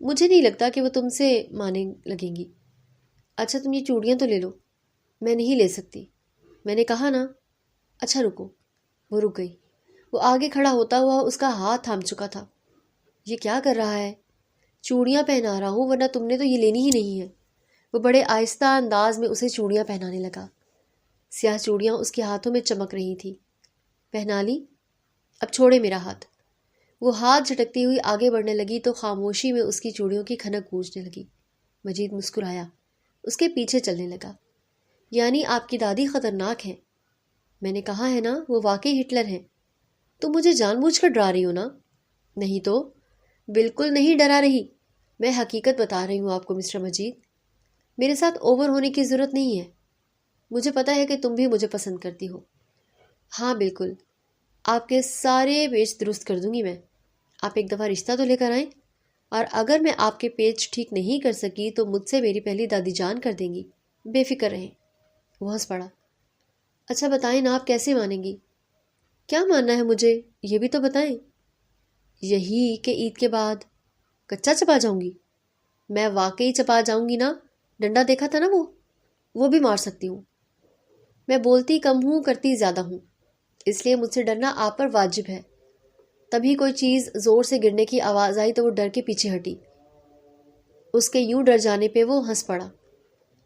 مجھے نہیں لگتا کہ وہ تم سے ماننے لگیں گی۔ اچھا تم یہ چوڑیاں تو لے لو۔ میں نہیں لے سکتی، میں نے کہا نا۔ اچھا رکو۔ وہ رک گئی۔ وہ آگے کھڑا ہوتا ہوا اس کا ہاتھ تھام چکا تھا۔ یہ کیا کر رہا ہے؟ چوڑیاں پہنا رہا ہوں، ورنہ تم نے تو یہ لینی ہی نہیں ہے۔ وہ بڑے آہستہ انداز میں اسے چوڑیاں پہنانے لگا۔ سیاہ چوڑیاں اس کے ہاتھوں میں چمک رہی تھیں۔ پہنا لی؟ اب چھوڑے میرا ہاتھ۔ وہ ہاتھ جھٹکتی ہوئی آگے بڑھنے لگی تو خاموشی میں اس کی چوڑیوں کی کھنک گونجنے لگی۔ مجید مسکرایا، اس کے پیچھے چلنے لگا۔ یعنی آپ کی دادی خطرناک ہیں؟ میں نے کہا ہے نا، وہ واقعی ہٹلر ہیں۔ تم مجھے جان بوجھ کر ڈرا رہی ہو نا؟ نہیں تو، بالکل نہیں ڈرا رہی، میں حقیقت بتا رہی ہوں آپ کو مسٹر مجید۔ میرے ساتھ اوور ہونے کی ضرورت نہیں ہے، مجھے پتا ہے کہ تم بھی مجھے پسند کرتی ہو۔ ہاں بالکل، آپ کے سارے پیچ درست کر دوں گی میں۔ آپ ایک دفعہ رشتہ تو لے کر آئیں، اور اگر میں آپ کے پیچ ٹھیک نہیں کر سکی تو مجھ سے میری پہلی دادی جان کر دیں گی، بے فکر رہیں۔ وہ ہنس پڑا۔ اچھا بتائیں نا، آپ کیسے مانیں گی؟ کیا ماننا ہے مجھے، یہ بھی تو بتائیں۔ یہی کہ عید کے بعد کچا چپا جاؤں گی؟ میں واقعی چپا جاؤں گی نا، ڈنڈا دیکھا تھا نا وہ بھی مار سکتی ہوں۔ میں بولتی کم ہوں، کرتی زیادہ ہوں، اس لیے مجھ سے ڈرنا آپ پر واجب ہے۔ تبھی کوئی چیز زور سے گرنے کی آواز آئی تو وہ ڈر کے پیچھے ہٹی۔ اس کے یوں ڈر جانے پہ وہ ہنس پڑا۔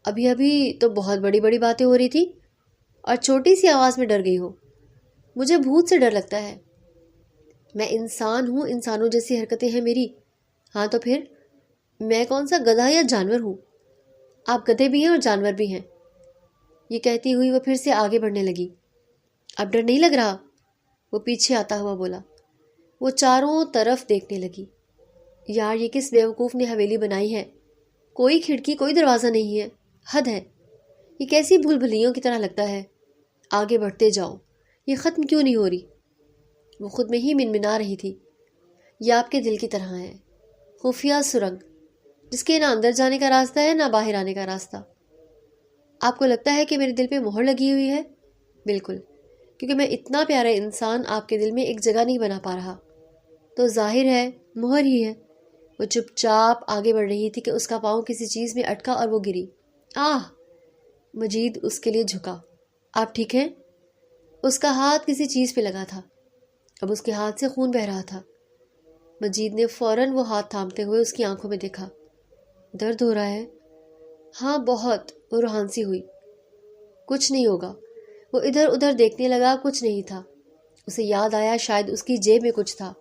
ابھی ابھی تو بہت بڑی بڑی باتیں ہو رہی تھی اور چھوٹی سی آواز میں ڈر گئی ہو۔ مجھے بھوت سے ڈر لگتا ہے۔ میں انسان ہوں، انسانوں جیسی حرکتیں ہیں میری۔ ہاں تو پھر میں کون سا گدھا یا جانور ہوں؟ آپ گدھے بھی ہیں اور جانور بھی ہیں۔ یہ کہتی ہوئی وہ پھر سے آگے بڑھنے لگی۔ اب ڈر نہیں لگ رہا؟ وہ پیچھے آتا ہوا بولا۔ وہ چاروں طرف دیکھنے لگی۔ یار یہ کس بیوقوف نے حویلی بنائی ہے؟ کوئی کھڑکی کوئی دروازہ نہیں ہے، حد ہے۔ یہ کیسی بھول بھلیوں کی طرح لگتا ہے۔ آگے بڑھتے جاؤ، یہ ختم کیوں نہیں ہو رہی؟ وہ خود میں ہی منمنا رہی تھی۔ یہ آپ کے دل کی طرح ہے، خفیہ سرنگ، جس کے نہ اندر جانے کا راستہ ہے نہ باہر آنے کا راستہ۔ آپ کو لگتا ہے کہ میرے دل پہ مہر لگی ہوئی ہے؟ بالکل، کیونکہ میں اتنا پیارا انسان آپ کے دل میں ایک جگہ نہیں بنا پا رہا، تو ظاہر ہے مہر ہی ہے۔ وہ چپ چاپ آگے بڑھ رہی تھی کہ اس کا پاؤں کسی چیز میں اٹکا اور وہ گری۔ آہ! مجید اس کے لیے جھکا۔ آپ ٹھیک ہیں؟ اس کا ہاتھ کسی چیز پہ لگا تھا، اب اس کے ہاتھ سے خون بہہ رہا تھا۔ مجید نے فوراً وہ ہاتھ تھامتے ہوئے اس کی آنکھوں میں دیکھا۔ درد ہو رہا ہے؟ ہاں بہت، وہ روحانسی ہوئی۔ کچھ نہیں ہوگا۔ وہ ادھر ادھر دیکھنے لگا، کچھ نہیں تھا۔ اسے یاد آیا شاید اس کی جیب میں کچھ تھا۔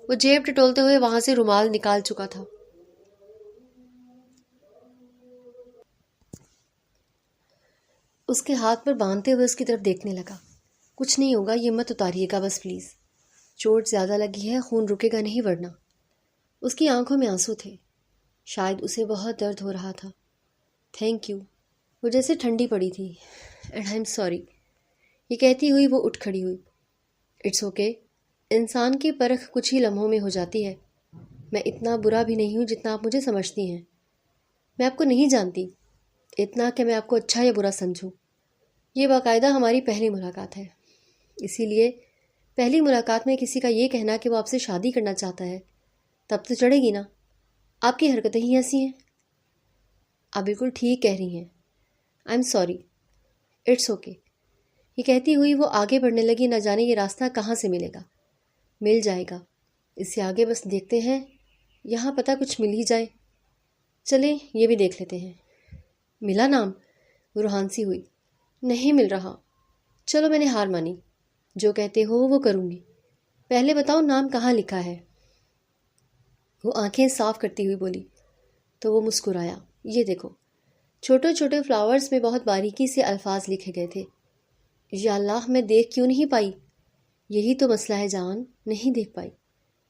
وہ جیب ٹٹولتے ہوئے وہاں سے رومال نکال چکا تھا۔ اس کے ہاتھ پر باندھتے ہوئے اس کی طرف دیکھنے لگا۔ کچھ نہیں ہوگا، یہ مت اتاریے گا بس پلیز، چوٹ زیادہ لگی ہے، خون رکے گا نہیں ورنہ۔ اس کی آنکھوں میں آنسو تھے، شاید اسے بہت درد ہو رہا تھا۔ تھینک یو، وہ جیسے ٹھنڈی پڑی تھی۔ اینڈ آئی ایم سوری، یہ کہتی ہوئی وہ اٹھ کھڑی ہوئی۔ اٹس اوکے، انسان کی پرکھ کچھ ہی لمحوں میں ہو جاتی ہے۔ میں اتنا برا بھی نہیں ہوں جتنا آپ مجھے سمجھتی ہیں۔ میں آپ کو نہیں جانتی، اتنا کہ میں آپ کو اچھا یا برا سمجھوں۔ یہ باقاعدہ ہماری پہلی ملاقات ہے، اسی لیے پہلی ملاقات میں کسی کا یہ کہنا کہ وہ آپ سے شادی کرنا چاہتا ہے، تب تو چڑھے گی نا۔ آپ کی حرکتیں ہی ایسی ہیں۔ آپ بالکل ٹھیک کہہ رہی ہیں۔ I am sorry. It's okay, یہ کہتی ہوئی وہ آگے بڑھنے لگی۔ نہ جانے یہ راستہ کہاں سے ملے گا۔ مل جائے گا، اس سے آگے بس دیکھتے ہیں، یہاں پتہ کچھ مل ہی جائے۔ چلیں یہ بھی دیکھ لیتے ہیں۔ ملا نام؟ وہ روحانسی ہوئی۔ نہیں مل رہا۔ چلو میں نے ہار مانی، جو کہتے ہو وہ کروں گی۔ پہلے بتاؤ نام کہاں لکھا ہے؟ وہ آنکھیں صاف کرتی ہوئی بولی۔ تو وہ مسکرایا۔ یہ دیکھو، چھوٹے چھوٹے فلاورز میں بہت باریکی سے الفاظ لکھے گئے تھے۔ یا اللہ، میں دیکھ کیوں نہیں پائی؟ یہی تو مسئلہ ہے جان، نہیں دیکھ پائی۔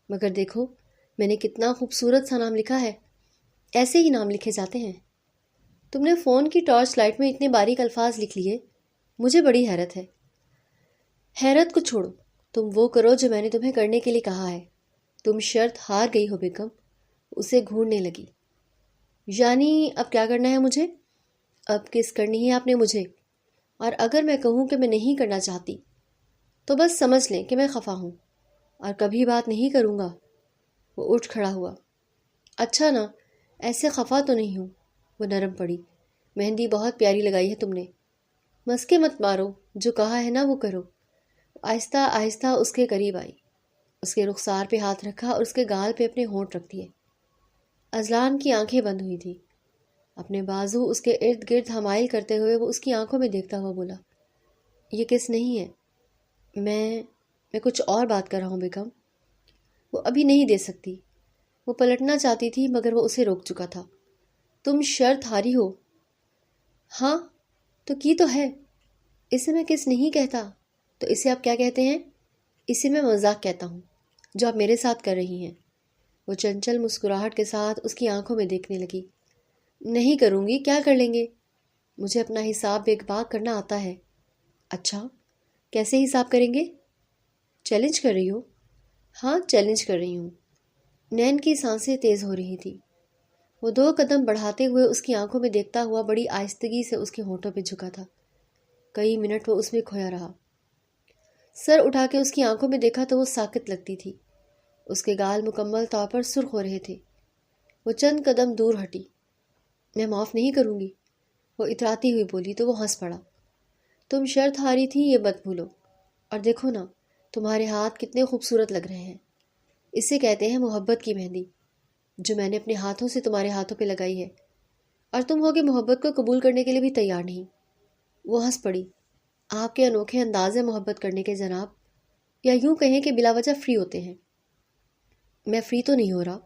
مگر دیکھو، میں نے کتنا خوبصورت سا نام لکھا ہے۔ ایسے ہی نام لکھے جاتے ہیں۔ تم نے فون کی ٹارچ لائٹ میں اتنے باریک الفاظ لکھ لیے، مجھے بڑی حیرت ہے۔ حیرت کو چھوڑو، تم وہ کرو جو میں نے تمہیں کرنے کے لیے کہا ہے۔ تم شرط ہار گئی ہو بیگم۔ اسے گھورنے لگی۔ یعنی اب کیا کرنا ہے مجھے؟ اب کس کرنی ہے آپ نے مجھے؟ اور اگر میں کہوں کہ میں نہیں کرنا چاہتی تو بس سمجھ لیں کہ میں خفا ہوں اور کبھی بات نہیں کروں گا۔ وہ اٹھ کھڑا ہوا۔ اچھا نا، ایسے خفا تو نہیں ہوں۔ وہ نرم پڑی۔ مہندی بہت پیاری لگائی ہے تم نے۔ مسکے مت مارو، جو کہا ہے نا وہ کرو۔ آہستہ آہستہ اس کے قریب آئی، اس کے رخسار پہ ہاتھ رکھا اور اس کے گال پہ اپنے ہونٹ رکھ دیے۔ اذلان کی آنکھیں بند ہوئی تھیں۔ اپنے بازو اس کے ارد گرد حمائل کرتے ہوئے وہ اس کی آنکھوں میں دیکھتا ہوا بولا، یہ کس نہیں ہے، میں کچھ اور بات کر رہا ہوں بیگم۔ وہ ابھی نہیں دے سکتی۔ وہ پلٹنا چاہتی تھی مگر وہ اسے روک چکا تھا۔ تم شرط ہاری ہو؟ ہاں، تو کی تو ہے. اسے میں کس نہیں کہتا. تو اسے آپ کیا کہتے ہیں؟ اسے میں مذاق کہتا ہوں جو آپ میرے ساتھ کر رہی ہیں. وہ چنچل مسکراہٹ کے ساتھ اس کی آنکھوں میں دیکھنے لگی. نہیں کروں گی. کیا کر لیں گے؟ مجھے اپنا حساب بے باک کرنا آتا ہے. اچھا، کیسے حساب کریں گے؟ چیلنج کر رہی ہو؟ ہاں، چیلنج کر رہی ہوں. نین کی سانسیں تیز ہو رہی تھی. وہ 2 قدم بڑھاتے ہوئے اس کی آنکھوں میں دیکھتا ہوا بڑی آہستگی سے اس کے ہونٹوں پہ جھکا تھا. کئی منٹ وہ اس میں کھویا رہا. سر اٹھا کے اس کی آنکھوں میں دیکھا تو وہ ساکت لگتی تھی. اس کے گال مکمل طور پر سرخ ہو رہے تھے. وہ چند قدم دور ہٹی. میں معاف نہیں کروں گی، وہ اتراتی ہوئی بولی تو وہ ہنس پڑا. تم شرط ہاری تھی یہ مت بھولو. اور دیکھو نا، تمہارے ہاتھ کتنے خوبصورت لگ رہے ہیں. اسے کہتے ہیں محبت کی مہندی، جو میں نے اپنے ہاتھوں سے تمہارے ہاتھوں پہ لگائی ہے. اور تم ہوگے محبت کو قبول کرنے کے لیے بھی تیار نہیں. وہ ہنس پڑی. آپ کے انوکھے انداز ہیں محبت کرنے کے جناب، یا یوں کہیں کہ بلا وجہ فری ہوتے ہیں. میں فری تو نہیں ہو رہا.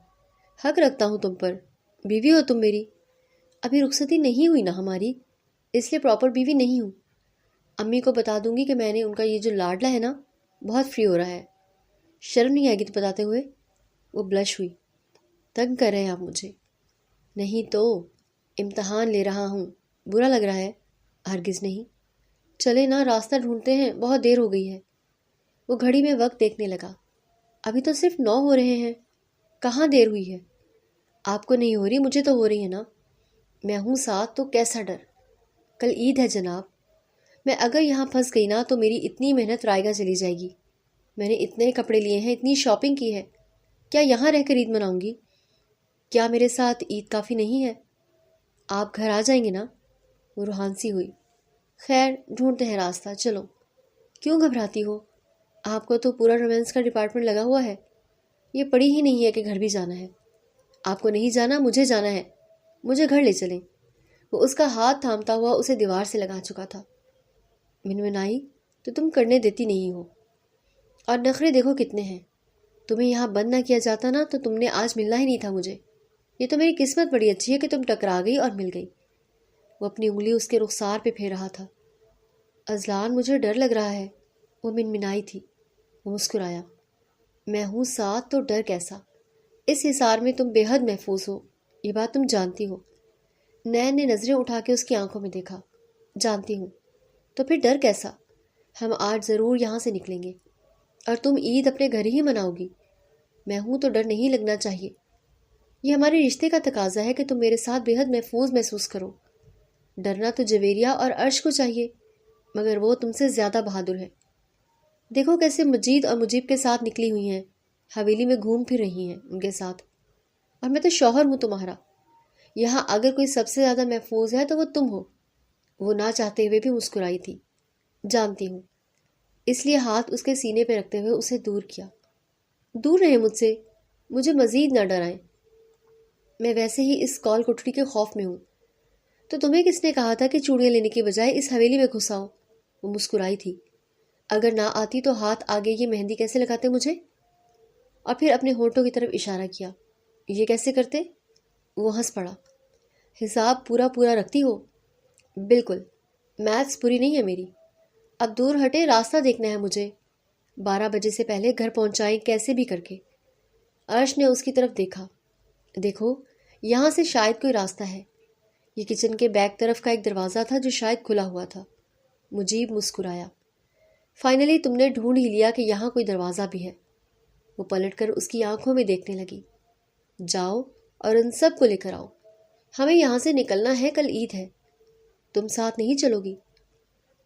حق رکھتا ہوں تم پر. بیوی ہو تم میری. ابھی رخصتی نہیں ہوئی نا ہماری، اس لیے پراپر بیوی نہیں ہوں. امی کو بتا دوں گی کہ میں نے ان کا یہ جو لاڈلا ہے نا بہت فری ہو رہا ہے. شرم نہیں آئے گی تو بتاتے ہوئے؟ وہ بلش ہوئی. تنگ کر رہے ہیں آپ مجھے؟ نہیں تو، امتحان لے رہا ہوں. برا لگ رہا ہے؟ ہرگز نہیں. چلے نا، راستہ ڈھونڈتے ہیں، بہت دیر ہو گئی ہے. وہ گھڑی میں وقت دیکھنے لگا. ابھی تو صرف 9 ہو رہے ہیں. کہاں دیر ہوئی ہے؟ آپ کو نہیں ہو رہی، مجھے تو ہو رہی ہے نا. میں ہوں ساتھ تو کیسا ڈر. کل عید ہے جناب. میں اگر یہاں پھنس گئی نا تو میری اتنی محنت رائگاں چلی جائے گی. میں نے اتنے کپڑے لیے ہیں، اتنی شاپنگ کی ہے. کیا یہاں رہ کر عید مناؤں گی؟ کیا میرے ساتھ عید کافی نہیں ہے؟ آپ گھر آ جائیں گے نا؟ وہ روحانسی ہوئی. خیر، ڈھونڈتے ہیں راستہ، چلو. کیوں گھبراتی ہو؟ آپ کو تو پورا رومانس کا ڈپارٹمنٹ لگا ہوا ہے. یہ پڑی ہی نہیں ہے کہ گھر بھی جانا ہے. آپ کو نہیں جانا، مجھے جانا ہے. مجھے گھر لے چلیں. وہ اس کا ہاتھ تھامتا ہوا اسے دیوار سے لگا چکا تھا. منمنائی تو تم کرنے دیتی نہیں ہو. اور نخرے دیکھو کتنے ہیں. تمہیں یہاں بند نہ کیا جاتا نا تو تم نے آج ملنا ہی نہیں تھا مجھے. یہ تو میری قسمت بڑی اچھی ہے کہ تم ٹکرا گئی اور مل گئی. وہ اپنی انگلی اس کے رخسار پہ پھیر رہا تھا. اذلان، مجھے ڈر لگ رہا ہے. وہ منمنائی تھی. وہ مسکرایا. میں ہوں ساتھ تو ڈر کیسا. اس حصار میں تم بے حد محفوظ ہو، یہ بات تم جانتی ہو. نین نے نظریں اٹھا کے اس کی آنکھوں میں دیکھا. جانتی ہوں. تو پھر ڈر کیسا؟ ہم آج ضرور یہاں سے نکلیں گے. اور تم عید اپنے گھر ہی مناؤ گی. میں ہوں تو ڈر نہیں لگنا چاہیے. یہ ہمارے رشتے کا تقاضا ہے کہ تم میرے ساتھ بے حد محفوظ محسوس کرو. ڈرنا تو جویریہ اور عرش کو چاہیے، مگر وہ تم سے زیادہ بہادر ہے. دیکھو کیسے مجید اور مجیب کے ساتھ نکلی ہوئی ہیں، حویلی میں گھوم پھر رہی ہیں ان کے ساتھ. اور میں تو شوہر ہوں تمہارا. یہاں اگر کوئی سب سے زیادہ محفوظ ہے تو وہ تم ہو. وہ نہ چاہتے ہوئے بھی مسکرائی تھی. جانتی ہوں. اس لیے ہاتھ اس کے سینے پہ رکھتے ہوئے اسے دور کیا. دور رہیں مجھ سے، مجھے مزید نہ ڈرائیں. میں ویسے ہی اس کال کوٹری کے خوف میں ہوں. تو تمہیں کس نے کہا تھا کہ چوڑیاں لینے کے بجائے اس حویلی میں گھس آؤ؟ وہ مسکرائی تھی. اگر نہ آتی تو ہاتھ آگے یہ مہندی کیسے لگاتے مجھے؟ اور پھر اپنے ہونٹوں کی طرف اشارہ کیا. یہ کیسے کرتے؟ وہ ہنس پڑا. حساب پورا پورا رکھتی ہو؟ بالکل. میتھس پوری نہیں ہے میری. اب دور ہٹے، راستہ دیکھنا ہے مجھے. 12 بجے سے پہلے گھر پہنچائیں کیسے بھی کر کے. عرش نے اس کی طرف دیکھا. دیکھو، یہاں سے شاید کوئی راستہ ہے. یہ کچن کے بیک طرف کا ایک دروازہ تھا جو شاید کھلا ہوا تھا. مجیب مسکرایا. فائنلی تم نے ڈھونڈ ہی لیا کہ یہاں کوئی دروازہ بھی ہے. وہ پلٹ کر اس کی آنکھوں میں دیکھنے لگی. جاؤ اور ان سب کو لے کر آؤ. ہمیں یہاں سے نکلنا ہے، کل عید ہے. تم ساتھ نہیں چلو گی؟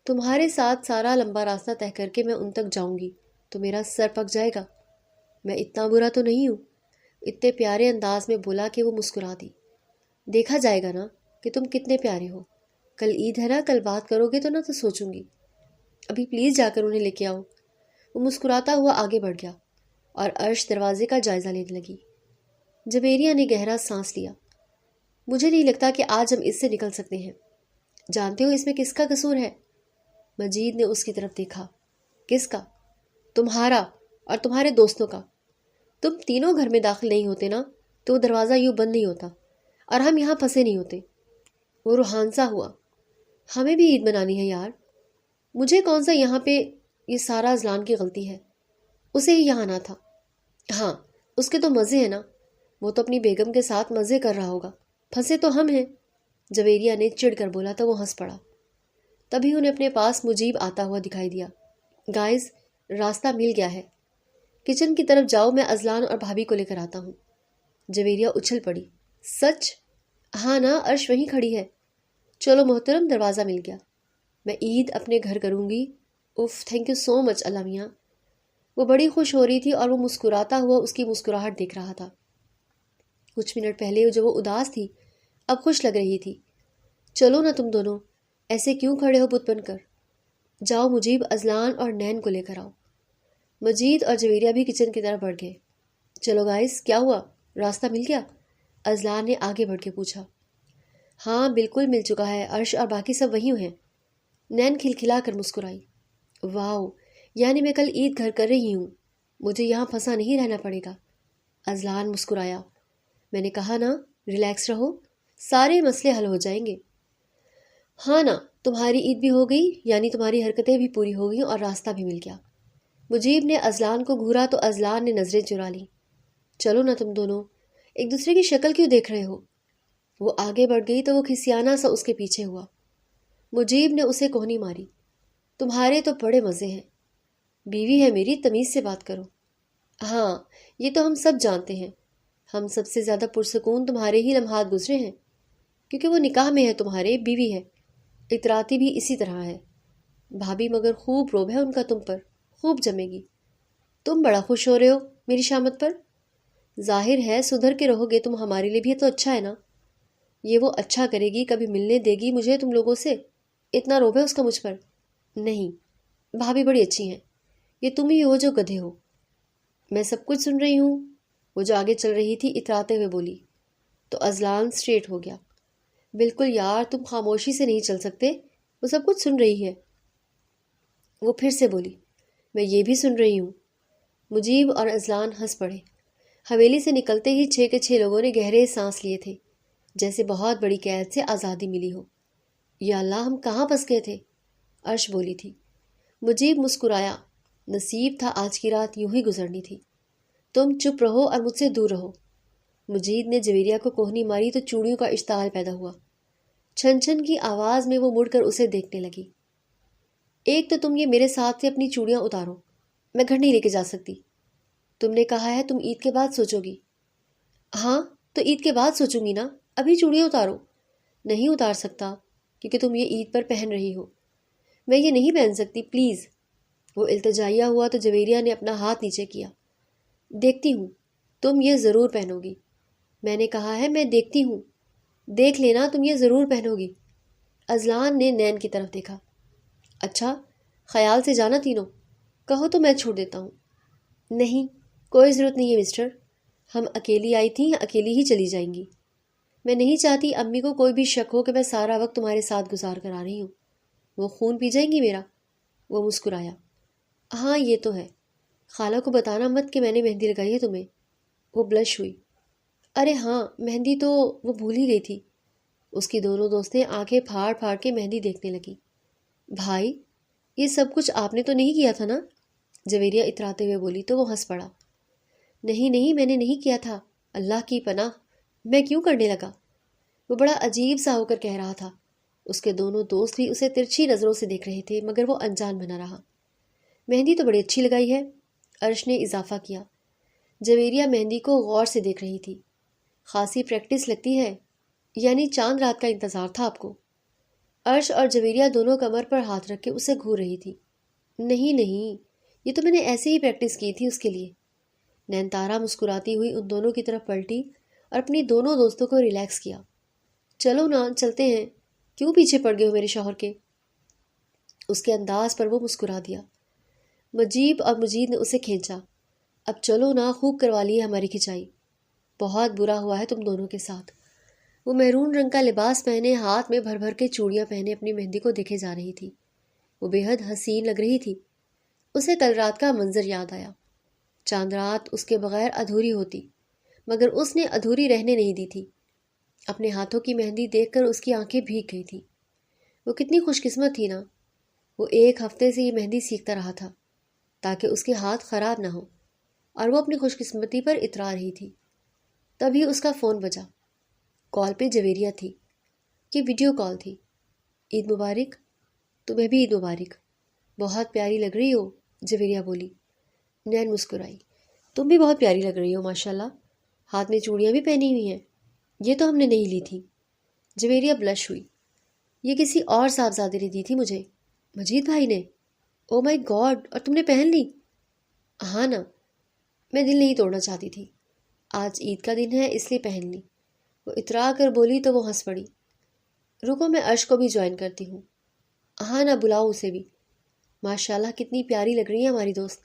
تمہارے ساتھ سارا لمبا راستہ طے کر کے میں ان تک جاؤں گی تو میرا سر پک جائے گا. میں اتنا برا تو نہیں ہوں. اتنے پیارے انداز میں بولا کہ وہ مسکرا دی. دیکھا جائے گا نا کہ تم کتنے پیارے ہو. کل عید ہے نا، کل بات کرو گے تو نہ تو سوچوں گی. ابھی پلیز جا کر انہیں لے کے آؤ. وہ مسکراتا ہوا آگے بڑھ گیا اور عرش دروازے کا جائزہ لینے لگی. جویریہ نے گہرا سانس لیا. مجھے نہیں لگتا کہ آج ہم اس سے نکل سکتے ہیں. جانتے ہو اس میں کس کا قصور ہے؟ مجید نے اس کی طرف دیکھا. کس کا؟ تمہارا اور تمہارے دوستوں کا. تم تینوں گھر میں داخل نہیں ہوتے نا تو وہ دروازہ یوں بند نہیں ہوتا اور ہم یہاں پھنسے نہیں ہوتے. وہ روحانسا ہوا. ہمیں بھی عید منانی ہے یار. مجھے کون سا یہاں پہ یہ سارا اذلان کی غلطی ہے؟ اسے ہی یہاں آنا تھا. ہاں اس کے تو مزے ہیں نا، وہ تو اپنی بیگم کے ساتھ مزے کر رہا ہوگا، پھنسے تو ہم ہیں. جویریہ نے چڑ کر بولا تو وہ ہنس پڑا. تبھی انہیں اپنے پاس مجیب آتا ہوا دکھائی دیا. گائز راستہ مل گیا ہے، کچن کی طرف جاؤ، میں اذلان اور بھابھی کو لے کر آتا ہوں. جویریہ اچھل پڑی. سچ؟ ہاں نا، عرش وہیں کھڑی ہے. چلو محترم، دروازہ مل گیا. میں عید اپنے گھر کروں گی. اف، تھینک یو سو مچ اللہ میاں. وہ بڑی خوش ہو رہی تھی اور وہ مسکراتا ہوا اس کی مسکراہٹ دیکھ رہا تھا. کچھ منٹ پہلے جو وہ اداس تھی اب خوش لگ رہی تھی. چلو نا تم دونوں، ایسے کیوں کھڑے ہو بت بن کر؟ جاؤ مجیب اذلان اور نین کو لے کر آؤ. مجید اور جویریہ بھی کچن کی طرف بڑھ گئے. چلو گائز، کیا ہوا، راستہ مل گیا؟ اذلان نے آگے بڑھ کے پوچھا. ہاں بالکل مل چکا ہے، عرش اور باقی سب وہیں ہیں. نین کھلکھلا کر مسکرائی. واو، یعنی میں کل عید گھر کر رہی ہوں، مجھے یہاں پھنسا نہیں رہنا پڑے گا. اذلان مسکرایا. میں نے کہا نا ریلیکس رہو، سارے مسئلے حل ہو جائیں گے. ہاں نا، تمہاری عید بھی ہو گئی، یعنی تمہاری حرکتیں بھی پوری ہو گئیں اور راستہ بھی مل گیا. مجیب نے اذلان کو گھورا تو اذلان نے نظریں چرا لیں. چلو نا تم دونوں، ایک دوسرے کی شکل کیوں دیکھ رہے ہو؟ وہ آگے بڑھ گئی تو وہ کھسیانہ سا اس کے پیچھے ہوا. مجیب نے اسے کوہنی ماری. تمہارے تو بڑے مزے ہیں، بیوی ہے میری، تمیز سے بات کرو. ہاں یہ تو ہم سب جانتے ہیں، ہم سب سے زیادہ پرسکون تمہارے ہی لمحات گزرے ہیں، کیونکہ وہ نکاح میں ہے، تمہارے بیوی ہے. اطراتی بھی اسی طرح ہے. بھابھی مگر خوب روب ہے ان کا تم پر، خوب جمے گی. تم بڑا خوش ہو رہے ہو میری شامت پر. ظاہر ہے سدھر کے رہو گے تم، ہمارے لیے بھی تو اچھا ہے نا. یہ وہ اچھا کرے گی، کبھی ملنے دے گی مجھے تم لوگوں سے؟ اتنا روب ہے اس کا مجھ پر. نہیں، بھابھی بڑی اچھی ہیں، یہ تم ہی ہو جو گدھے ہو. میں سب کچھ سن رہی ہوں. وہ جو آگے چل رہی تھی اتراتے ہوئے بولی. تو اذلان اسٹریٹ ہو گیا. بالکل یار، تم خاموشی سے نہیں چل سکتے، وہ سب کچھ سن رہی ہے. وہ پھر سے بولی. میں یہ بھی سن رہی ہوں. مجیب اور اذلان ہنس پڑے. حویلی سے نکلتے ہی 6 کے 6 لوگوں نے گہرے سانس لیے تھے، جیسے بہت بڑی قید سے آزادی ملی ہو. یا اللہ، ہم کہاں پھنس گئے تھے؟ عرش بولی تھی. مجیب مسکرایا. نصیب تھا آج کی رات یوں ہی گزرنی تھی. تم چپ رہو اور مجھ سے دور رہو. مجید نے جویریہ کو کوہنی ماری تو چوڑیوں کا اشتعال پیدا ہوا. چھن چھن کی آواز میں وہ مڑ کر اسے دیکھنے لگی. ایک تو تم یہ میرے ساتھ سے اپنی چوڑیاں اتارو، میں گھر نہیں لے کے جا سکتی. تم نے کہا ہے تم عید کے بعد سوچو گی. ہاں تو عید کے بعد سوچوں گی نا، ابھی چوڑیاں اتارو. نہیں اتار سکتا، کیونکہ تم یہ عید پر پہن رہی ہو. میں یہ نہیں پہن سکتی پلیز. وہ التجائیہ ہوا تو جویریہ نے اپنا ہاتھ نیچے کیا. دیکھتی ہوں، تم یہ ضرور پہنو گی. میں نے کہا ہے میں دیکھتی ہوں، دیکھ لینا تم یہ ضرور پہنو گی. اذلان نے نین کی طرف دیکھا. اچھا، خیال سے جانا تینوں، کہو تو میں چھوڑ دیتا ہوں. نہیں کوئی ضرورت نہیں ہے مسٹر، ہم اکیلی آئی تھیں، اکیلی ہی چلی جائیں گی. میں نہیں چاہتی امی کو کوئی بھی شک ہو کہ میں سارا وقت تمہارے ساتھ گزار کر آ رہی ہوں. وہ خون پی جائیں گی میرا. وہ مسکرایا. ہاں یہ تو ہے، خالہ کو بتانا مت کہ میں نے مہندی لگائی ہے تمہیں. وہ بلش ہوئی. ارے ہاں مہندی تو وہ بھول ہی گئی تھی. اس کی دونوں دوستیں آنکھیں پھاڑ پھاڑ کے مہندی دیکھنے لگی. بھائی یہ سب کچھ آپ نے تو نہیں کیا تھا نا؟ جویریہ اتراتے ہوئے بولی تو وہ ہنس پڑا. نہیں نہیں، میں نے نہیں کیا تھا، اللہ کی پناہ، میں کیوں کرنے لگا؟ وہ بڑا عجیب سا ہو کر کہہ رہا تھا. اس کے دونوں دوست بھی اسے ترچھی نظروں سے دیکھ رہے تھے، مگر وہ انجان بنا رہا. مہندی تو بڑی اچھی لگائی ہے، عرش نے اضافہ کیا. جویریہ مہندی کو غور سے دیکھ رہی تھی. خاصی پریکٹس لگتی ہے، یعنی چاند رات کا انتظار تھا آپ کو. عرش اور جویریہ دونوں کمر پر ہاتھ رکھ کے اسے گھور رہی تھی. نہیں نہیں، یہ تو میں نے ایسے ہی پریکٹس کی تھی اس کے لیے. نینتارا مسکراتی ہوئی ان دونوں کی طرف پلٹی اور اپنی دونوں دوستوں کو ریلیکس کیا. چلو نا چلتے ہیں، کیوں پیچھے پڑ گئے ہو میرے شوہر کے؟ اس کے انداز پر وہ مسکرا دیا. مجیب اور مجید نے اسے کھینچا. اب چلو نا، خوب کروا لی ہے ہماری کھچائی. بہت برا ہوا ہے تم دونوں کے ساتھ. وہ میرون رنگ کا لباس پہنے، ہاتھ میں بھر بھر کے چوڑیاں پہنے اپنی مہندی کو دیکھے جا رہی تھی. وہ بے حد حسین لگ رہی تھی. اسے کل رات کا منظر یاد آیا. چاند رات اس کے بغیر ادھوری ہوتی، مگر اس نے ادھوری رہنے نہیں دی تھی. اپنے ہاتھوں کی مہندی دیکھ کر اس کی آنکھیں بھیگ گئی تھیں. وہ کتنی خوش قسمت تھی نا، وہ 1 ہفتے سے یہ مہندی سیکھتا رہا تھا تاکہ اس کے ہاتھ خراب نہ ہو، اور وہ اپنی خوش قسمتی پر اترا رہی تھی۔ تبھی اس کا فون بجا۔ کال پہ جویریہ تھی کہ ویڈیو کال تھی۔ عید مبارک۔ تمہیں بھی عید مبارک، بہت پیاری لگ رہی ہو، جویریہ بولی۔ نین مسکرائی۔ تم بھی بہت پیاری لگ رہی ہو ماشاءاللہ، ہاتھ میں چوڑیاں بھی پہنی ہوئی ہیں، یہ تو ہم نے نہیں لی تھی۔ جویریہ بلش ہوئی۔ یہ کسی اور صاحبزادے نے دی تھی مجھے، مجید بھائی نے۔ او مائی گاڈ، اور تم نے پہن لی؟ ہاں نا، میں دل نہیں توڑنا چاہتی تھی، آج عید کا دن ہے اس لیے پہن لی۔ وہ اترا کر بولی تو وہ ہنس پڑی۔ رکو میں عرش کو بھی جوائن کرتی ہوں۔ ہاں نا، بلاؤ اسے بھی۔ ماشاءاللہ کتنی پیاری لگ رہی ہے ہماری دوست۔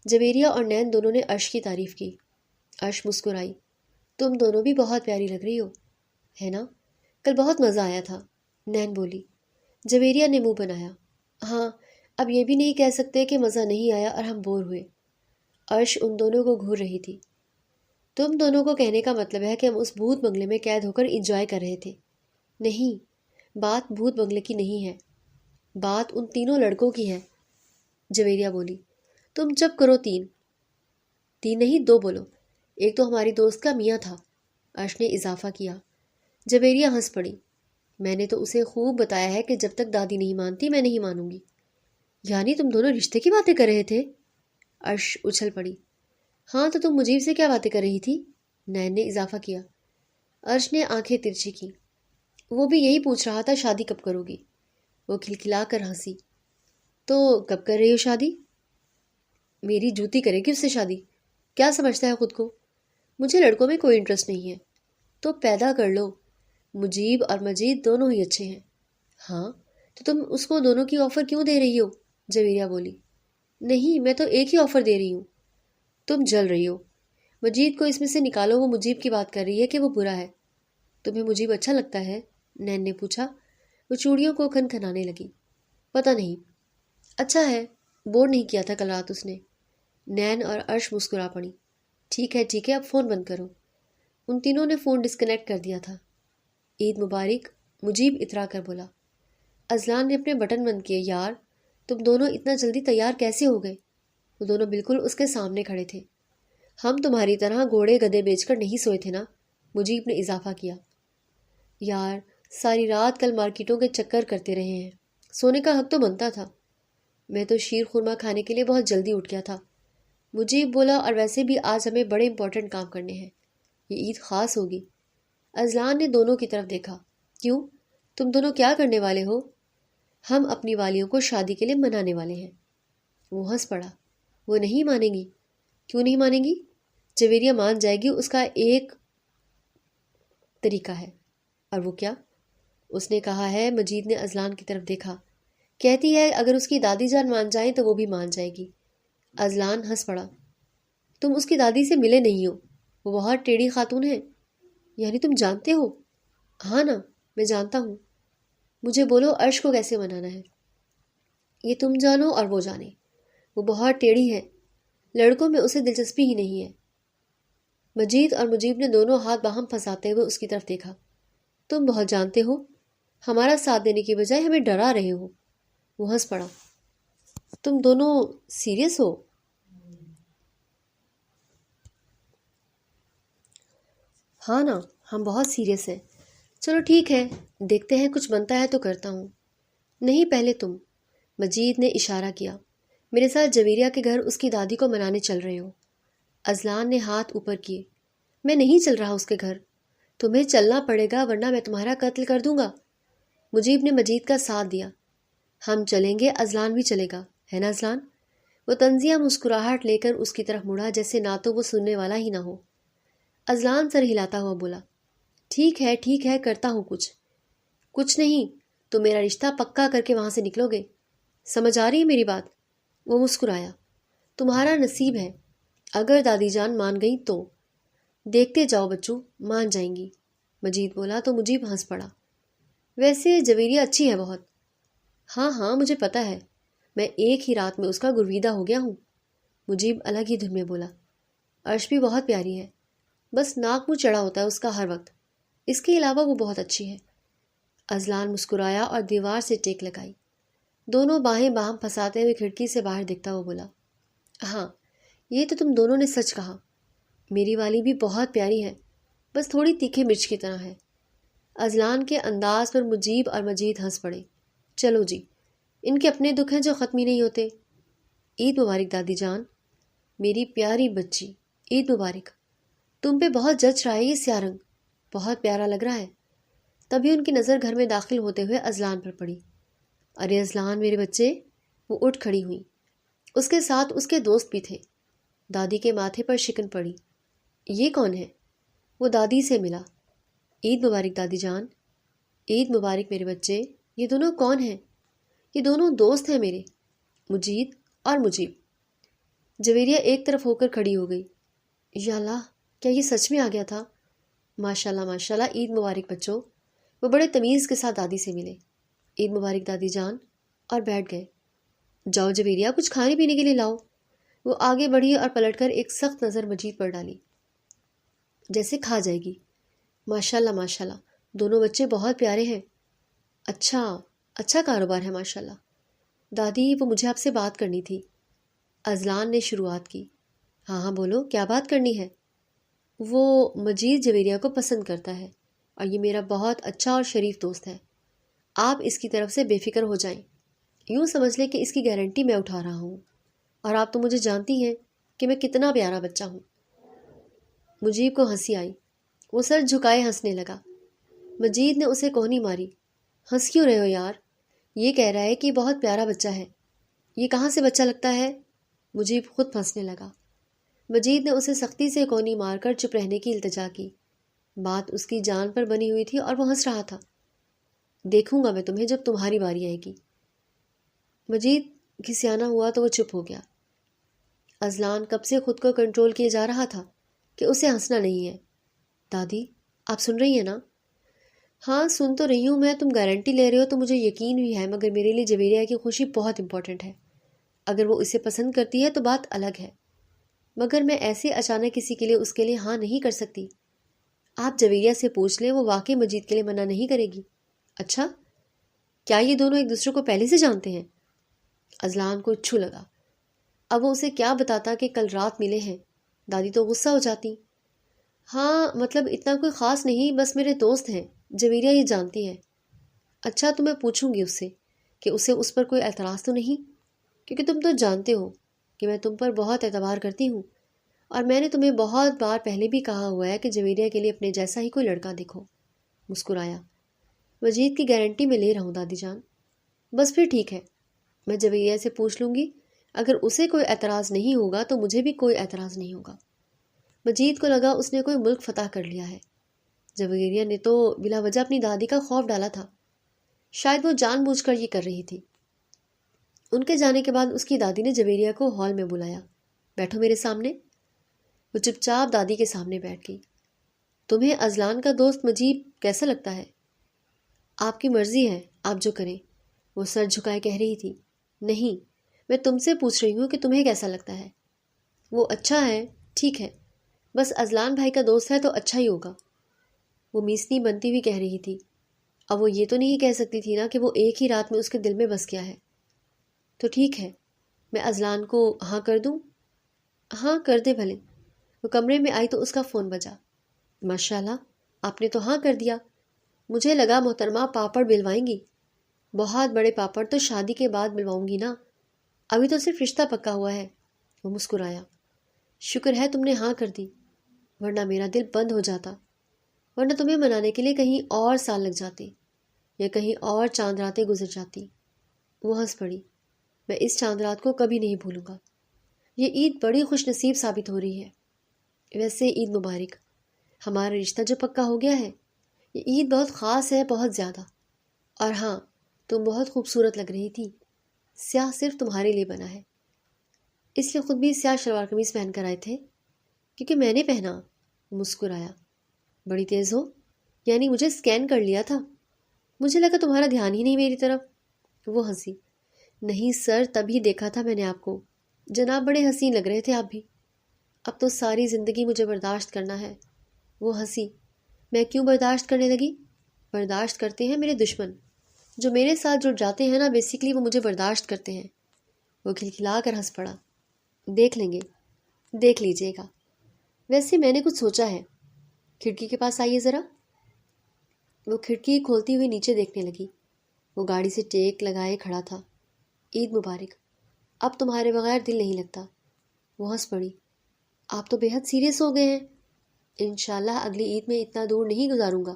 جویریہ اور نین دونوں نے عرش کی تعریف کی۔ عرش مسکرائی۔ تم دونوں بھی بہت پیاری لگ رہی ہو، ہے نا؟ کل بہت مزہ آیا تھا، نین بولی۔ جویریہ نے منہ بنایا۔ ہاں، اب یہ بھی نہیں کہہ سکتے کہ مزہ نہیں آیا اور ہم بور ہوئے۔ عرش ان دونوں کو گھور رہی تھی۔ تم دونوں کو کہنے کا مطلب ہے کہ ہم اس بھوت بنگلے میں قید ہو کر انجوائے کر رہے تھے۔ نہیں، بات بھوت بنگلے کی نہیں ہے، بات ان تینوں لڑکوں کی ہے، جویریہ بولی۔ تم چپ کرو، تین نہیں 2 بولو، ایک تو ہماری دوست کا میاں تھا، عرش نے اضافہ کیا۔ جویریہ ہنس پڑی۔ میں نے تو اسے خوب بتایا ہے کہ جب تک دادی نہیں مانتی میں نہیں مانوں گی۔ یعنی تم دونوں رشتے کی باتیں کر رہے تھے؟ عرش اچھل پڑی۔ ہاں تو تم مجیب سے کیا باتیں کر رہی تھی؟ نین نے اضافہ کیا۔ عرش نے آنکھیں ترچھی کی۔ وہ بھی یہی پوچھ رہا تھا شادی کب کرو گی؟ وہ کھلکھلا کر ہنسی۔ تو کب کر رہی ہو شادی؟ میری جوتی کرے گی اس سے شادی، کیا سمجھتا ہے خود کو؟ مجھے لڑکوں میں کوئی انٹرسٹ نہیں ہے، تو پیدا کر لو، مجیب اور مجید دونوں ہی اچھے ہیں۔ ہاں تو تم اس کو دونوں کی آفر کیوں دے رہی ہو؟ جویریہ بولی۔ نہیں، میں تو ایک ہی آفر دے رہی ہوں۔ تم جل رہی ہو، مجید کو اس میں سے نکالو، وہ مجیب کی بات کر رہی ہے کہ وہ برا ہے۔ تمہیں مجیب اچھا لگتا ہے؟ نین نے پوچھا۔ وہ چوڑیوں کو کھنکھنانے لگی۔ پتہ نہیں، اچھا ہے، بور نہیں کیا تھا کل رات اس نے۔ نین اور عرش مسکرا پڑی۔ ٹھیک ہے، اب فون بند کرو۔ ان تینوں نے فون ڈسکنیکٹ کر دیا تھا۔ عید مبارک، مجیب اترا کر بولا۔ اذلان نے اپنے بٹن بند کیے۔ یار، تم دونوں اتنا جلدی تیار کیسے ہو گئے؟ وہ دونوں بالکل اس کے سامنے کھڑے تھے۔ ہم تمہاری طرح گھوڑے گدھے بیچ کر نہیں سوئے تھے نا، مجیب نے اضافہ کیا۔ یار، ساری رات کل مارکیٹوں کے چکر کرتے رہے ہیں، سونے کا حق تو بنتا تھا۔ میں تو شیر خورما کھانے کے لیے بہت جلدی اٹھ گیا تھا، مجیب بولا، اور ویسے بھی آج ہمیں بڑے امپورٹنٹ کام کرنے ہیں، یہ عید خاص ہوگی۔ اذلان نے دونوں کی طرف دیکھا۔ کیوں؟ تم دونوں کیا کرنے والے ہو؟ ہم اپنی والیوں کو شادی کے لیے منانے والے ہیں۔ وہ ہنس پڑا۔ وہ نہیں مانے گی؟ کیوں نہیں مانے گی؟ جویریہ مان جائے گی، اس کا ایک طریقہ ہے۔ اور وہ کیا؟ اس نے کہا ہے، مجید نے اذلان کی طرف دیکھا، کہتی ہے اگر اس کی دادی جان مان جائیں تو وہ بھی مان جائے گی۔ اذلان ہنس پڑا۔ تم اس کی دادی سے ملے نہیں ہو، وہ بہت ٹیڑھی خاتون ہے۔ یعنی تم جانتے ہو؟ ہاں نا، میں جانتا ہوں۔ مجھے بولو عرش کو کیسے منانا ہے؟ یہ تم جانو اور وہ جانے، وہ بہت ٹیڑھی ہے، لڑکوں میں اسے دلچسپی ہی نہیں ہے۔ مجید اور مجیب نے دونوں ہاتھ باہم پھنساتے ہوئے اس کی طرف دیکھا۔ تم بہت جانتے ہو، ہمارا ساتھ دینے کی بجائے ہمیں ڈرا رہے ہو۔ وہ ہنس پڑا۔ تم دونوں سیریس ہو؟ ہاں نا، ہم بہت سیریس ہیں۔ چلو ٹھیک ہے، دیکھتے ہیں، کچھ بنتا ہے تو کرتا ہوں۔ نہیں، پہلے تم، مجید نے اشارہ کیا، میرے ساتھ جویریہ کے گھر اس کی دادی کو منانے چل رہے ہو۔ اذلان نے ہاتھ اوپر کیے۔ میں نہیں چل رہا اس کے گھر، تمہیں چلنا پڑے گا ورنہ میں تمہارا قتل کر دوں گا۔ مجیب نے مجید کا ساتھ دیا۔ ہم چلیں گے، اذلان بھی چلے گا، ہے نا اذلان؟ وہ طنزیہ مسکراہٹ لے کر اس کی طرف مڑا، جیسے نہ تو وہ سننے والا ہی نہ ہو۔ اذلان سر ہلاتا ہوا بولا، ٹھیک ہے، کرتا ہوں کچھ نہیں، تو میرا رشتہ پکا کر کے وہاں سے نکلو گے، سمجھ آ رہی ہے میری بات؟ وہ مسکرایا۔ تمہارا نصیب ہے، اگر دادی جان مان گئی تو۔ دیکھتے جاؤ بچوں، مان جائیں گی، مجید بولا تو مجیب ہنس پڑا۔ ویسے جویریہ اچھی ہے بہت۔ ہاں مجھے پتہ ہے، میں ایک ہی رات میں اس کا گرویدہ ہو گیا ہوں، مجیب الگ ہی دھن میں بولا۔ عرش بھی بہت پیاری ہے، بس ناک منہ چڑھا ہوتا ہے اس کا ہر وقت، اس کے علاوہ وہ بہت اچھی ہے۔ اذلان مسکرایا اور دیوار سے ٹیک لگائی. دونوں باہیں باہم پھنساتے ہوئے کھڑکی سے باہر دیکھتا ہوا بولا، ہاں یہ تو تم دونوں نے سچ کہا. میری والی بھی بہت پیاری ہے، بس تھوڑی تیکھے مرچ کی طرح ہے. اذلان کے انداز پر مجیب اور مجید ہنس پڑے. چلو جی، ان کے اپنے دکھ ہیں جو ختم ہی نہیں ہوتے. عید مبارک دادی جان. میری پیاری بچی، عید مبارک. تم پہ بہت جچ رہا ہے یہ سیاہ رنگ، بہت پیارا لگ رہا ہے. تبھی ان کی نظر گھر میں داخل ہوتے ہوئے اذلان پر پڑی. ارے اذلان میرے بچے. وہ اٹھ کھڑی ہوئی. اس کے ساتھ اس کے دوست بھی تھے. دادی کے ماتھے پر شکن پڑی. یہ کون ہے؟ وہ دادی سے ملا. عید مبارک دادی جان. عید مبارک میرے بچے. یہ دونوں کون ہیں؟ یہ دونوں دوست ہیں میرے، مجید اور مجیب. جویریہ ایک طرف ہو کر کھڑی ہو گئی. یا اللہ، کیا یہ سچ میں آ گیا تھا؟ ماشاءاللہ ماشاءاللہ. عید مبارک بچوں. وہ بڑے تمیز کے ساتھ دادی سے ملے. عید مبارک دادی جان، اور بیٹھ گئے. جاؤ جویریہ، کچھ کھانے پینے کے لیے لاؤ. وہ آگے بڑھی اور پلٹ کر ایک سخت نظر مجید پر ڈالی، جیسے کھا جائے گی. ماشاءاللہ ماشاءاللہ، دونوں بچے بہت پیارے ہیں. اچھا کاروبار ہے ماشاءاللہ. دادی وہ مجھے آپ سے بات کرنی تھی. اذلان نے شروعات کی. ہاں بولو، کیا بات کرنی ہے؟ وہ مجید جویریہ کو پسند کرتا ہے اور یہ میرا بہت اچھا اور شریف دوست ہے. آپ اس کی طرف سے بے فکر ہو جائیں. یوں سمجھ لیں کہ اس کی گارنٹی میں اٹھا رہا ہوں، اور آپ تو مجھے جانتی ہیں کہ میں کتنا پیارا بچہ ہوں. مجیب کو ہنسی آئی. وہ سر جھکائے ہنسنے لگا. مجید نے اسے کوہنی ماری. ہنس کیوں رہے ہو یار؟ یہ کہہ رہا ہے کہ یہ بہت پیارا بچہ ہے. یہ کہاں سے بچہ لگتا ہے؟ مجیب خود پھنسنے لگا. مجید نے اسے سختی سے کوہنی مار کر چپ رہنے کی التجا کی. بات اس کی جان پر بنی ہوئی تھی اور وہ ہنس رہا تھا. دیکھوں گا میں تمہیں جب تمہاری باری آئے گی. مجید گھسیانا ہوا تو وہ چپ ہو گیا. اذلان کب سے خود کو کنٹرول کیے جا رہا تھا کہ اسے ہنسنا نہیں ہے. دادی آپ سن رہی ہیں نا؟ ہاں سن تو رہی ہوں میں. تم گارنٹی لے رہے ہو تو مجھے یقین بھی ہے، مگر میرے لیے جویریہ کی خوشی بہت امپورٹنٹ ہے. اگر وہ اسے پسند کرتی ہے تو بات الگ ہے، مگر میں ایسے اچانک کسی کے لیے اس کے لیے ہاں نہیں کر سکتی. آپ جویریہ سے پوچھ لیں، وہ واقعی مجید کے لیے منع نہیں کرے گی. اچھا، کیا یہ دونوں ایک دوسرے کو پہلے سے جانتے ہیں؟ اذلان کو چھو لگا. اب وہ اسے کیا بتاتا کہ کل رات ملے ہیں. دادی تو غصہ ہو جاتی. ہاں مطلب اتنا کوئی خاص نہیں، بس میرے دوست ہیں. جویریہ یہ جانتی ہے. اچھا تو میں پوچھوں گی اس سے کہ اسے اس پر کوئی اعتراض تو نہیں، کیونکہ تم تو جانتے ہو کہ میں تم پر بہت اعتبار کرتی ہوں، اور میں نے تمہیں بہت بار پہلے بھی کہا ہوا ہے کہ جویریہ کے لیے اپنے جیسا ہی کوئی لڑکا دیکھو. مسکرایا. مجید کی گارنٹی میں لے رہا ہوں دادی جان. بس پھر ٹھیک ہے، میں جویریہ سے پوچھ لوں گی. اگر اسے کوئی اعتراض نہیں ہوگا تو مجھے بھی کوئی اعتراض نہیں ہوگا. مجید کو لگا اس نے کوئی ملک فتح کر لیا ہے. جویریہ نے تو بلا وجہ اپنی دادی کا خوف ڈالا تھا. شاید وہ جان بوجھ کر یہ کر رہی تھی. ان کے جانے کے بعد اس کی دادی نے جویریہ کو ہال میں بلایا. بیٹھو میرے سامنے. وہ چپ چاپ دادی کے سامنے بیٹھ گئی. تمہیں اذلان کا دوست مجید کیسا لگتا ہے؟ آپ کی مرضی ہے، آپ جو کریں. وہ سر جھکائے کہہ رہی تھی. نہیں، میں تم سے پوچھ رہی ہوں کہ تمہیں کیسا لگتا ہے. وہ اچھا ہے، ٹھیک ہے، بس اذلان بھائی کا دوست ہے تو اچھا ہی ہوگا. وہ میسنی بنتی ہوئی کہہ رہی تھی. اب وہ یہ تو نہیں کہہ سکتی تھی نا کہ وہ ایک ہی رات میں اس کے دل میں بس گیا ہے. تو ٹھیک ہے، میں اذلان کو ہاں کر دوں؟ ہاں کر دے بھلے. وہ کمرے میں آئی تو اس کا فون بجا. ماشاءاللہ، آپ نے تو ہاں کر دیا. مجھے لگا محترمہ پاپڑ بلوائیں گی. بہت بڑے پاپڑ تو شادی کے بعد بلواؤں گی نا، ابھی تو صرف رشتہ پکا ہوا ہے. وہ مسکرایا. شکر ہے تم نے ہاں کر دی، ورنہ میرا دل بند ہو جاتا، ورنہ تمہیں منانے کے لیے کہیں اور سال لگ جاتے یا کہیں اور چاند راتیں گزر جاتی. وہ ہنس پڑی. میں اس چاند رات کو کبھی نہیں بھولوں گا. یہ عید بڑی خوش نصیب ثابت ہو رہی ہے. ویسے عید مبارک. ہمارا رشتہ جو پکا ہو گیا ہے، یہ عید بہت خاص ہے، بہت زیادہ. اور ہاں، تم بہت خوبصورت لگ رہی تھی. سیاہ صرف تمہارے لیے بنا ہے. اس لیے خود بھی سیاہ شلوار قمیض پہن کر آئے تھے؟ کیونکہ میں نے پہنا. مسکرایا. بڑی تیز ہو، یعنی مجھے اسکین کر لیا تھا؟ مجھے لگا تمہارا دھیان ہی نہیں میری طرف. وہ ہنسی. نہیں سر، تبھی دیکھا تھا میں نے آپ کو. جناب بڑے حسین لگ رہے تھے آپ بھی. اب تو ساری زندگی مجھے برداشت کرنا ہے. وہ ہنسی. میں کیوں برداشت کرنے لگی؟ برداشت کرتے ہیں میرے دشمن، جو میرے ساتھ جڑ جاتے ہیں نا، بیسیکلی وہ مجھے برداشت کرتے ہیں۔ وہ کھلکھلا کر ہنس پڑا۔ دیکھ لیں گے، دیکھ لیجئے گا۔ ویسے میں نے کچھ سوچا ہے، کھڑکی کے پاس آئیے ذرا۔ وہ کھڑکی کھولتی ہوئی نیچے دیکھنے لگی۔ وہ گاڑی سے ٹیک لگائے کھڑا تھا۔ عید مبارک، اب تمہارے بغیر دل نہیں لگتا۔ وہ ہنس پڑی۔ آپ تو بے حد سیریس ہو گئے ہیں۔ انشاءاللہ اگلی عید میں اتنا دور نہیں گزاروں گا،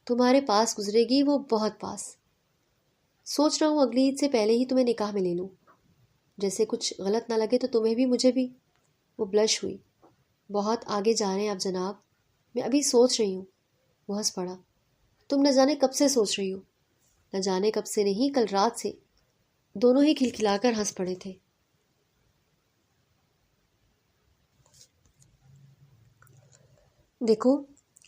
تمہارے پاس گزرے گی، وہ بہت پاس۔ سوچ رہا ہوں اگلی عید سے پہلے ہی تمہیں نکاح میں لے لوں، جیسے کچھ غلط نہ لگے تو تمہیں بھی مجھے بھی۔ وہ بلش ہوئی۔ بہت آگے جا رہے ہیں آپ جناب، میں ابھی سوچ رہی ہوں۔ وہ ہنس پڑا۔ تم نہ جانے کب سے سوچ رہی ہو؟ نہ جانے کب سے نہیں، کل رات سے۔ دونوں ہی کھلکھلا کر ہنس پڑے تھے۔ دیکھو،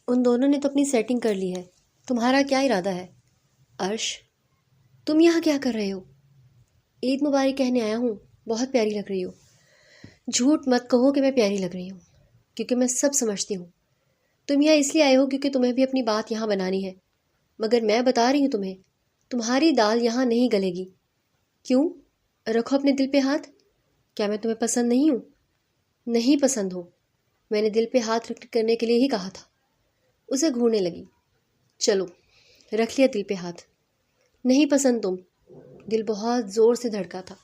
ان دونوں نے تو اپنی سیٹنگ کر لی ہے، تمہارا کیا ارادہ ہے؟ عرش، تم یہاں کیا کر رہے ہو؟ عید مبارک کہنے آیا ہوں، بہت پیاری لگ رہی ہو۔ جھوٹ مت کہو کہ میں پیاری لگ رہی ہوں، کیونکہ میں سب سمجھتی ہوں۔ تم یہاں اس لیے آئے ہو کیونکہ تمہیں بھی اپنی بات یہاں بنانی ہے، مگر میں بتا رہی ہوں تمہیں، تمہاری دال یہاں نہیں گلے گی۔ کیوں؟ رکھو اپنے دل پہ ہاتھ۔ کیا میں تمہیں پسند نہیں ہوں؟ نہیں پسند ہو، میں نے دل پہ ہاتھ کرنے کے لیے ہی کہا تھا۔ اسے گھورنے لگی۔ چلو، رکھ لیا دل پہ ہاتھ۔ نہیں پسند تم۔ دل بہت زور سے دھڑکا تھا۔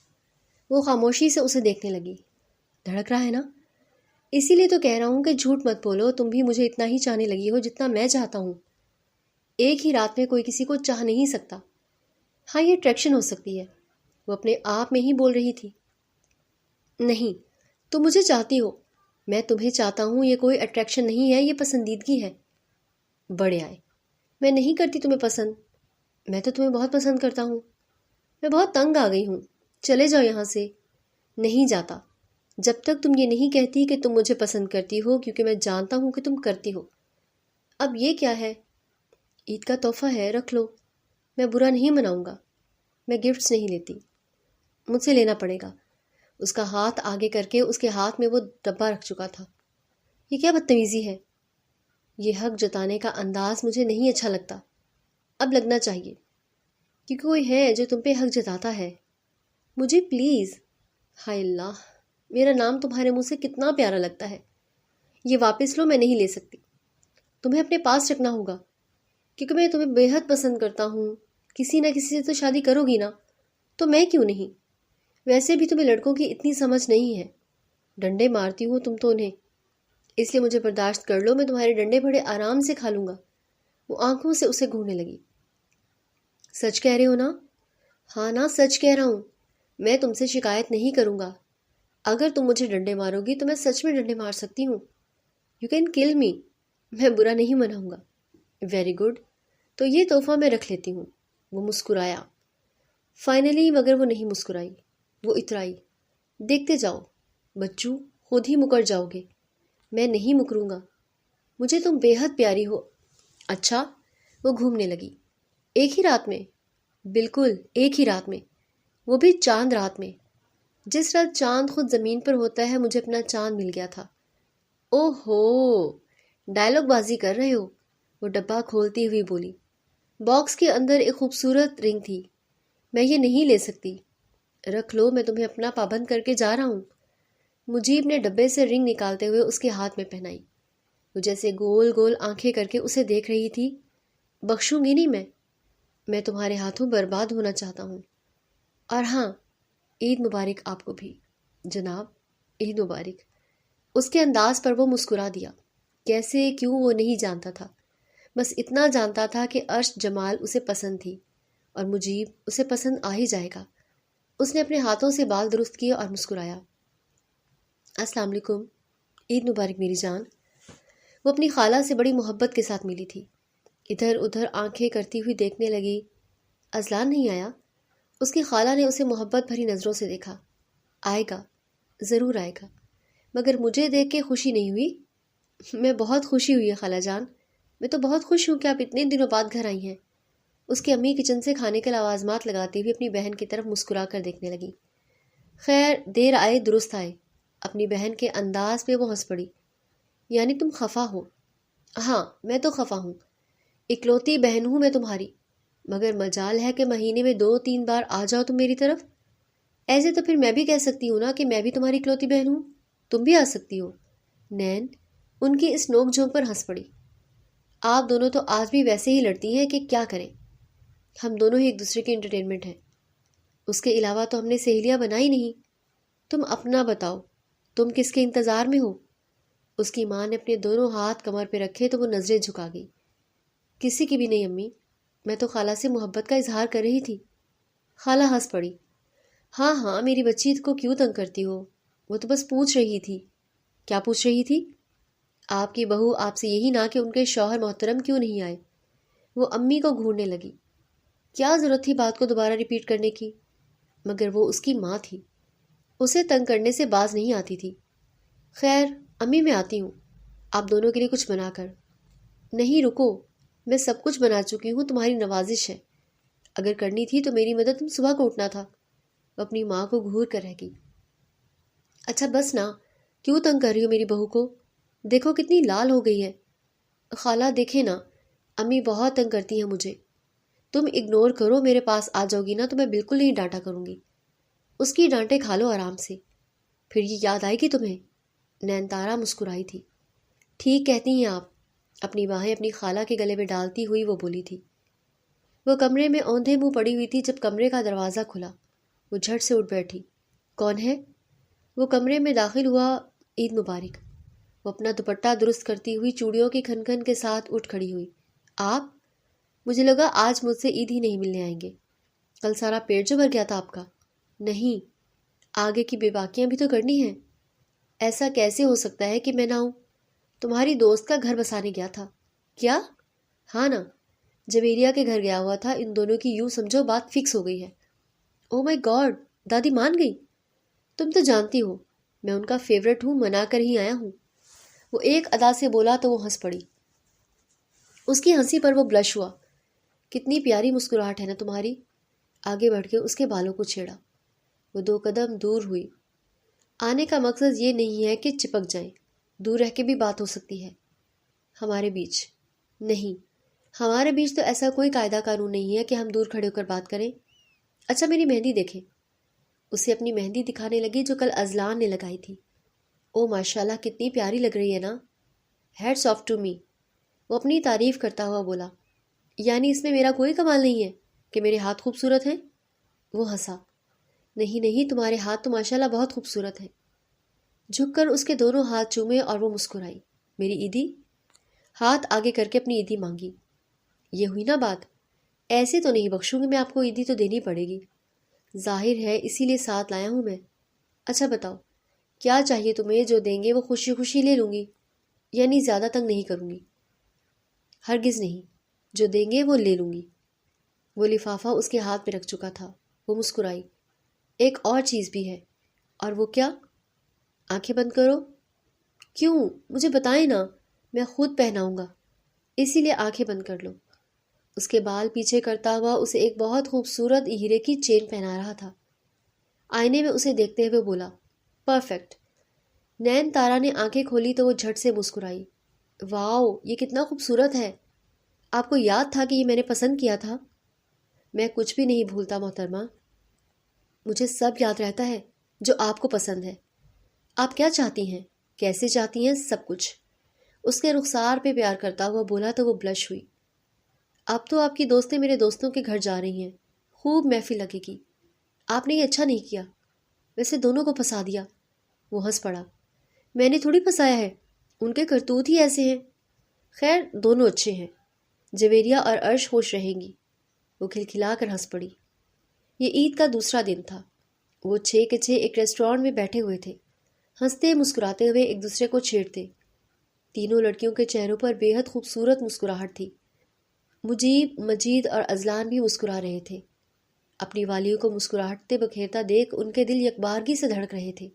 وہ خاموشی سے اسے دیکھنے لگی۔ دھڑک رہا ہے نا؟ اسی لیے تو کہہ رہا ہوں کہ جھوٹ مت بولو، تم بھی مجھے اتنا ہی چاہنے لگی ہو جتنا میں چاہتا ہوں۔ ایک ہی رات میں کوئی کسی کو چاہ نہیں سکتا۔ ہاں، یہ اٹریکشن ہو سکتی ہے، وہ اپنے آپ میں ہی بول رہی تھی۔ نہیں، تم مجھے چاہتی ہو، میں تمہیں چاہتا ہوں، یہ کوئی اٹریکشن نہیں ہے، یہ پسندیدگی ہے۔ بڑے آئے، میں نہیں کرتی تمہیں پسند، میں تو تمہیں بہت پسند کرتا ہوں۔ میں بہت تنگ آ گئی ہوں، چلے جاؤ یہاں سے۔ نہیں جاتا جب تک تم یہ نہیں کہتی کہ تم مجھے پسند کرتی ہو، کیونکہ میں جانتا ہوں کہ تم کرتی ہو۔ اب یہ کیا ہے؟ عید کا تحفہ ہے، رکھ لو، میں برا نہیں مناؤں گا۔ میں گفٹس نہیں لیتی، مجھ سے لینا پڑے گا۔ اس کا ہاتھ آگے کر کے اس کے ہاتھ میں وہ ڈبہ رکھ چکا تھا۔ یہ کیا بدتمیزی ہے؟ یہ حق جتانے کا انداز مجھے نہیں اچھا لگتا۔ اب لگنا چاہیے، کیونکہ کوئی ہے جو تم پہ حق جتاتا ہے۔ مجھے پلیز۔ ہائے اللہ، میرا نام تمہارے منہ سے کتنا پیارا لگتا ہے۔ یہ واپس لو، میں نہیں لے سکتی، تمہیں اپنے پاس رکھنا ہوگا، کیونکہ میں تمہیں بے حد پسند کرتا ہوں۔ کسی نہ کسی سے تو شادی کرو گی نا، تو میں کیوں نہیں؟ ویسے بھی تمہیں لڑکوں کی اتنی سمجھ نہیں ہے، ڈنڈے مارتی ہوں تم تو انہیں، اس لیے مجھے برداشت کر لو، میں تمہارے ڈنڈے بڑے آرام سے کھا لوں گا۔ وہ آنکھوں سے اسے گھورنے لگی۔ سچ کہہ رہے ہو نا؟ ہاں نا، سچ کہہ رہا ہوں، میں تم سے شکایت نہیں کروں گا۔ اگر تم مجھے ڈنڈے مارو گی تو میں سچ میں ڈنڈے مار سکتی ہوں۔ یو کین کل می، میں برا نہیں مناؤں گا۔ ویری گڈ، تو یہ تحفہ میں رکھ لیتی ہوں۔ وہ مسکرایا۔ فائنلی مگر وہ نہیں مسکرائی، وہ اترائی۔ دیکھتے جاؤ بچو، خود ہی مکر جاؤ گے۔ میں نہیں مکروں گا، مجھے تم بے حد پیاری ہو۔ اچھا، وہ گھومنے لگی۔ ایک ہی رات میں؟ بالکل ایک ہی رات میں، وہ بھی چاند رات میں۔ جس رات چاند خود زمین پر ہوتا ہے، مجھے اپنا چاند مل گیا تھا۔ اوہ ہو، ڈائلاگ بازی کر رہے ہو؟ وہ ڈبہ کھولتی ہوئی بولی۔ باکس کے اندر ایک خوبصورت رنگ تھی، میں یہ نہیں لے سکتی۔ رکھ لو، میں تمہیں اپنا پابند کر کے جا رہا ہوں۔ مجیب نے ڈبے سے رنگ نکالتے ہوئے اس کے ہاتھ میں پہنائی۔ وہ جیسے گول گول آنکھیں کر کے اسے دیکھ رہی تھی۔ بخشوں گی نہیں میں تمہارے ہاتھوں برباد ہونا چاہتا ہوں۔ اور ہاں، عید مبارک آپ کو بھی جناب، عید مبارک۔ اس کے انداز پر وہ مسکرا دیا۔ کیسے، کیوں، وہ نہیں جانتا تھا، بس اتنا جانتا تھا کہ عرش جمال اسے پسند تھی اور مجیب اسے پسند آ ہی جائے گا۔ اس نے اپنے ہاتھوں سے بال درست کیے اور مسکرایا۔ السلام علیکم، عید مبارک میری جان۔ وہ اپنی خالہ سے بڑی محبت کے ساتھ ملی تھی۔ ادھر ادھر آنکھیں کرتی ہوئی دیکھنے لگی۔ اذلان نہیں آیا؟ اس کی خالہ نے اسے محبت بھری نظروں سے دیکھا۔ آئے گا، ضرور آئے گا، مگر مجھے دیکھ کے خوشی نہیں ہوئی؟ میں بہت خوشی ہوئی ہے خالہ جان، میں تو بہت خوش ہوں کہ آپ اتنے دنوں بعد گھر آئی ہیں۔ اس کی امی کچن سے کھانے کے لوازمات لگاتی ہوئی اپنی بہن کی طرف مسکرا کر دیکھنے لگی۔ خیر، دیر آئے درست آئے۔ اپنی بہن کے انداز پہ وہ ہنس پڑی۔ یعنی تم خفا ہو؟ ہاں، میں تو خفا ہوں، اکلوتی بہن ہوں میں تمہاری، مگر مجال ہے کہ مہینے میں 2-3 بار آ جاؤ تم میری طرف۔ ایسے تو پھر میں بھی کہہ سکتی ہوں نا کہ میں بھی تمہاری اکلوتی بہن ہوں، تم بھی آ سکتی ہو۔ نین ان کی اس نوک جھونک پر ہنس پڑی۔ آپ دونوں تو آج بھی ویسے ہی لڑتی ہیں کہ کیا کریں، ہم دونوں ہی ایک دوسرے کی انٹرٹینمنٹ ہیں، اس کے علاوہ تو ہم نے سہیلیاں بنائی نہیں۔ تم اپنا بتاؤ، تم کس کے انتظار میں ہو؟ اس کی ماں نے اپنے دونوں ہاتھ کمر پہ رکھے تو وہ نظریں جھکا گئی۔ کسی کی بھی نہیں امی، میں تو خالہ سے محبت کا اظہار کر رہی تھی۔ خالہ ہنس پڑی۔ ہاں ہاں میری بچی کو کیوں تنگ کرتی ہو، وہ تو بس پوچھ رہی تھی۔ کیا پوچھ رہی تھی؟ آپ کی بہو آپ سے یہی نہ کہ ان کے شوہر محترم کیوں نہیں آئے؟ وہ امی کو گھورنے لگی۔ کیا ضرورت تھی بات کو دوبارہ ریپیٹ کرنے کی، مگر وہ اس کی ماں تھی، اسے تنگ کرنے سے باز نہیں آتی تھی۔ خیر امی میں آتی ہوں، آپ دونوں کے لیے کچھ بنا کر۔ نہیں رکو، میں سب کچھ بنا چکی ہوں، تمہاری نوازش ہے، اگر کرنی تھی تو میری مدد تم صبح کو اٹھنا تھا۔ وہ اپنی ماں کو گھور کر رہ گئی۔ اچھا بس نا، کیوں تنگ کر رہی ہو میری بہو کو؟ دیکھو کتنی لال ہو گئی ہے۔ خالہ دیکھیں نا، امی بہت تنگ کرتی ہیں مجھے، تم اگنور کرو، میرے پاس آ جاؤ گی نا تو میں بالکل نہیں ڈانٹا کروں گی۔ اس کی ڈانٹے کھا لو آرام سے، پھر یہ یاد آئے گی تمہیں۔ نین تارا مسکرائی تھی۔ ٹھیک کہتی ہیں آپ، اپنی باہیں اپنی خالہ کے گلے میں ڈالتی ہوئی وہ بولی تھی۔ وہ کمرے میں اوندھے منہ پڑی ہوئی تھی جب کمرے کا دروازہ کھلا۔ وہ جھٹ سے اٹھ بیٹھی۔ کون ہے؟ وہ کمرے میں داخل ہوا۔ عید مبارک۔ وہ اپنا دوپٹہ درست کرتی ہوئی چوڑیوں کی کھن کھن کے ساتھ اٹھ کھڑی ہوئی۔ آپ؟ مجھے لگا آج مجھ سے عید ہی نہیں ملنے آئیں گے، کل سارا پیٹ جو بھر گیا تھا آپ کا۔ نہیں، آگے کی بے باکیاں بھی تو کرنی ہیں۔ ایسا کیسے ہو سکتا ہے کہ میں نہ ہوں؟ تمہاری دوست کا گھر بسانے گیا تھا۔ کیا؟ ہاں نا، جب ایریا کے گھر گیا ہوا تھا، ان دونوں کی یوں سمجھو بات فکس ہو گئی ہے۔ او مائی گاڈ، دادی مان گئی؟ تم تو جانتی ہو میں ان کا فیورٹ ہوں، منا کر ہی آیا ہوں۔ وہ ایک ادا سے بولا تو وہ ہنس پڑی۔ اس کی ہنسی پر وہ بلش ہوا۔ کتنی پیاری مسکراہٹ ہے نا تمہاری۔ آگے بڑھ کے اس کے بالوں کو چھیڑا۔ وہ 2 قدم دور ہوئی۔ آنے کا مقصد یہ نہیں ہے کہ چپک جائیں، دور رہ کے بھی بات ہو سکتی ہے ہمارے بیچ۔ نہیں، ہمارے بیچ تو ایسا کوئی قاعدہ قانون نہیں ہے کہ ہم دور کھڑے ہو کر بات کریں۔ اچھا میری مہندی دیکھیں۔ اسے اپنی مہندی دکھانے لگی جو کل ازلان نے لگائی تھی۔ او ماشاءاللہ کتنی پیاری لگ رہی ہے نا۔ ہیٹس آف ٹو می، وہ اپنی تعریف کرتا ہوا بولا۔ یعنی اس میں میرا کوئی کمال نہیں ہے کہ میرے ہاتھ خوبصورت ہیں؟ وہ ہنسا۔ نہیں نہیں، تمہارے ہاتھ تو ماشاءاللہ بہت خوبصورت ہیں۔ جھک کر اس کے دونوں ہاتھ چومے اور وہ مسکرائی۔ میری عیدی؟ ہاتھ آگے کر کے اپنی عیدی مانگی۔ یہ ہوئی نا بات، ایسے تو نہیں بخشوں گی میں آپ کو، عیدی تو دینی پڑے گی، ظاہر ہے اسی لیے ساتھ لایا ہوں میں۔ اچھا بتاؤ کیا چاہیے تمہیں، جو دیں گے وہ خوشی خوشی لے لوں گی، یعنی زیادہ تنگ نہیں کروں گی۔ ہرگز نہیں، جو دیں گے وہ لے لوں گی۔ وہ لفافہ اس کے ہاتھ میں رکھ چکا تھا۔ وہ مسکرائی۔ ایک اور چیز بھی ہے۔ اور وہ کیا؟ آنکھیں بند کرو۔ کیوں؟ مجھے بتائیں نا، میں خود پہناؤں گا، اسی لیے آنکھیں بند کر لو۔ اس کے بال پیچھے کرتا ہوا اسے ایک بہت خوبصورت ہیرے کی چین پہنا رہا تھا۔ آئینے میں اسے دیکھتے ہوئے بولا، پرفیکٹ۔ نین تارا نے آنکھیں کھولی تو وہ جھٹ سے مسکرائی۔ واؤ، یہ کتنا خوبصورت ہے، آپ کو یاد تھا کہ یہ میں نے پسند کیا تھا؟ میں کچھ بھی نہیں بھولتا محترمہ، مجھے سب یاد رہتا ہے جو آپ کو پسند ہے۔ آپ کیا چاہتی ہیں، کیسے چاہتی ہیں، سب کچھ۔ اس کے رخسار پہ پیار کرتا ہوا بولا تو وہ بلش ہوئی۔ اب تو آپ کی دوستیں میرے دوستوں کے گھر جا رہی ہیں، خوب محفل لگے گی۔ آپ نے یہ اچھا نہیں کیا، ویسے دونوں کو پھنسا دیا۔ وہ ہنس پڑا۔ میں نے تھوڑی پھنسایا ہے، ان کے کرتوت ہی ایسے ہیں۔ خیر دونوں اچھے ہیں، جویریہ اور عرش خوش رہیں گی۔ وہ کھلکھلا کر ہنس پڑی۔ یہ عید کا دوسرا دن تھا۔ وہ 6 کے 6 ایک ریسٹورانٹ میں بیٹھے ہوئے تھے، ہنستے مسکراتے ہوئے ایک دوسرے کو چھیڑتے۔ تینوں لڑکیوں کے چہروں پر بے حد خوبصورت مسکراہٹ تھی۔ مجیب، مجید اور ازلان بھی مسکرا رہے تھے۔ اپنی والیوں کو مسکراہٹتے بکھیرتا دیکھ ان کے دل یکبارگی سے دھڑک رہے تھے۔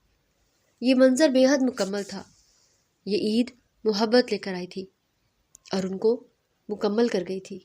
یہ منظر بے حد مکمل تھا۔ یہ عید محبت لے کر آئی تھی اور ان کو مکمل کر گئی تھی۔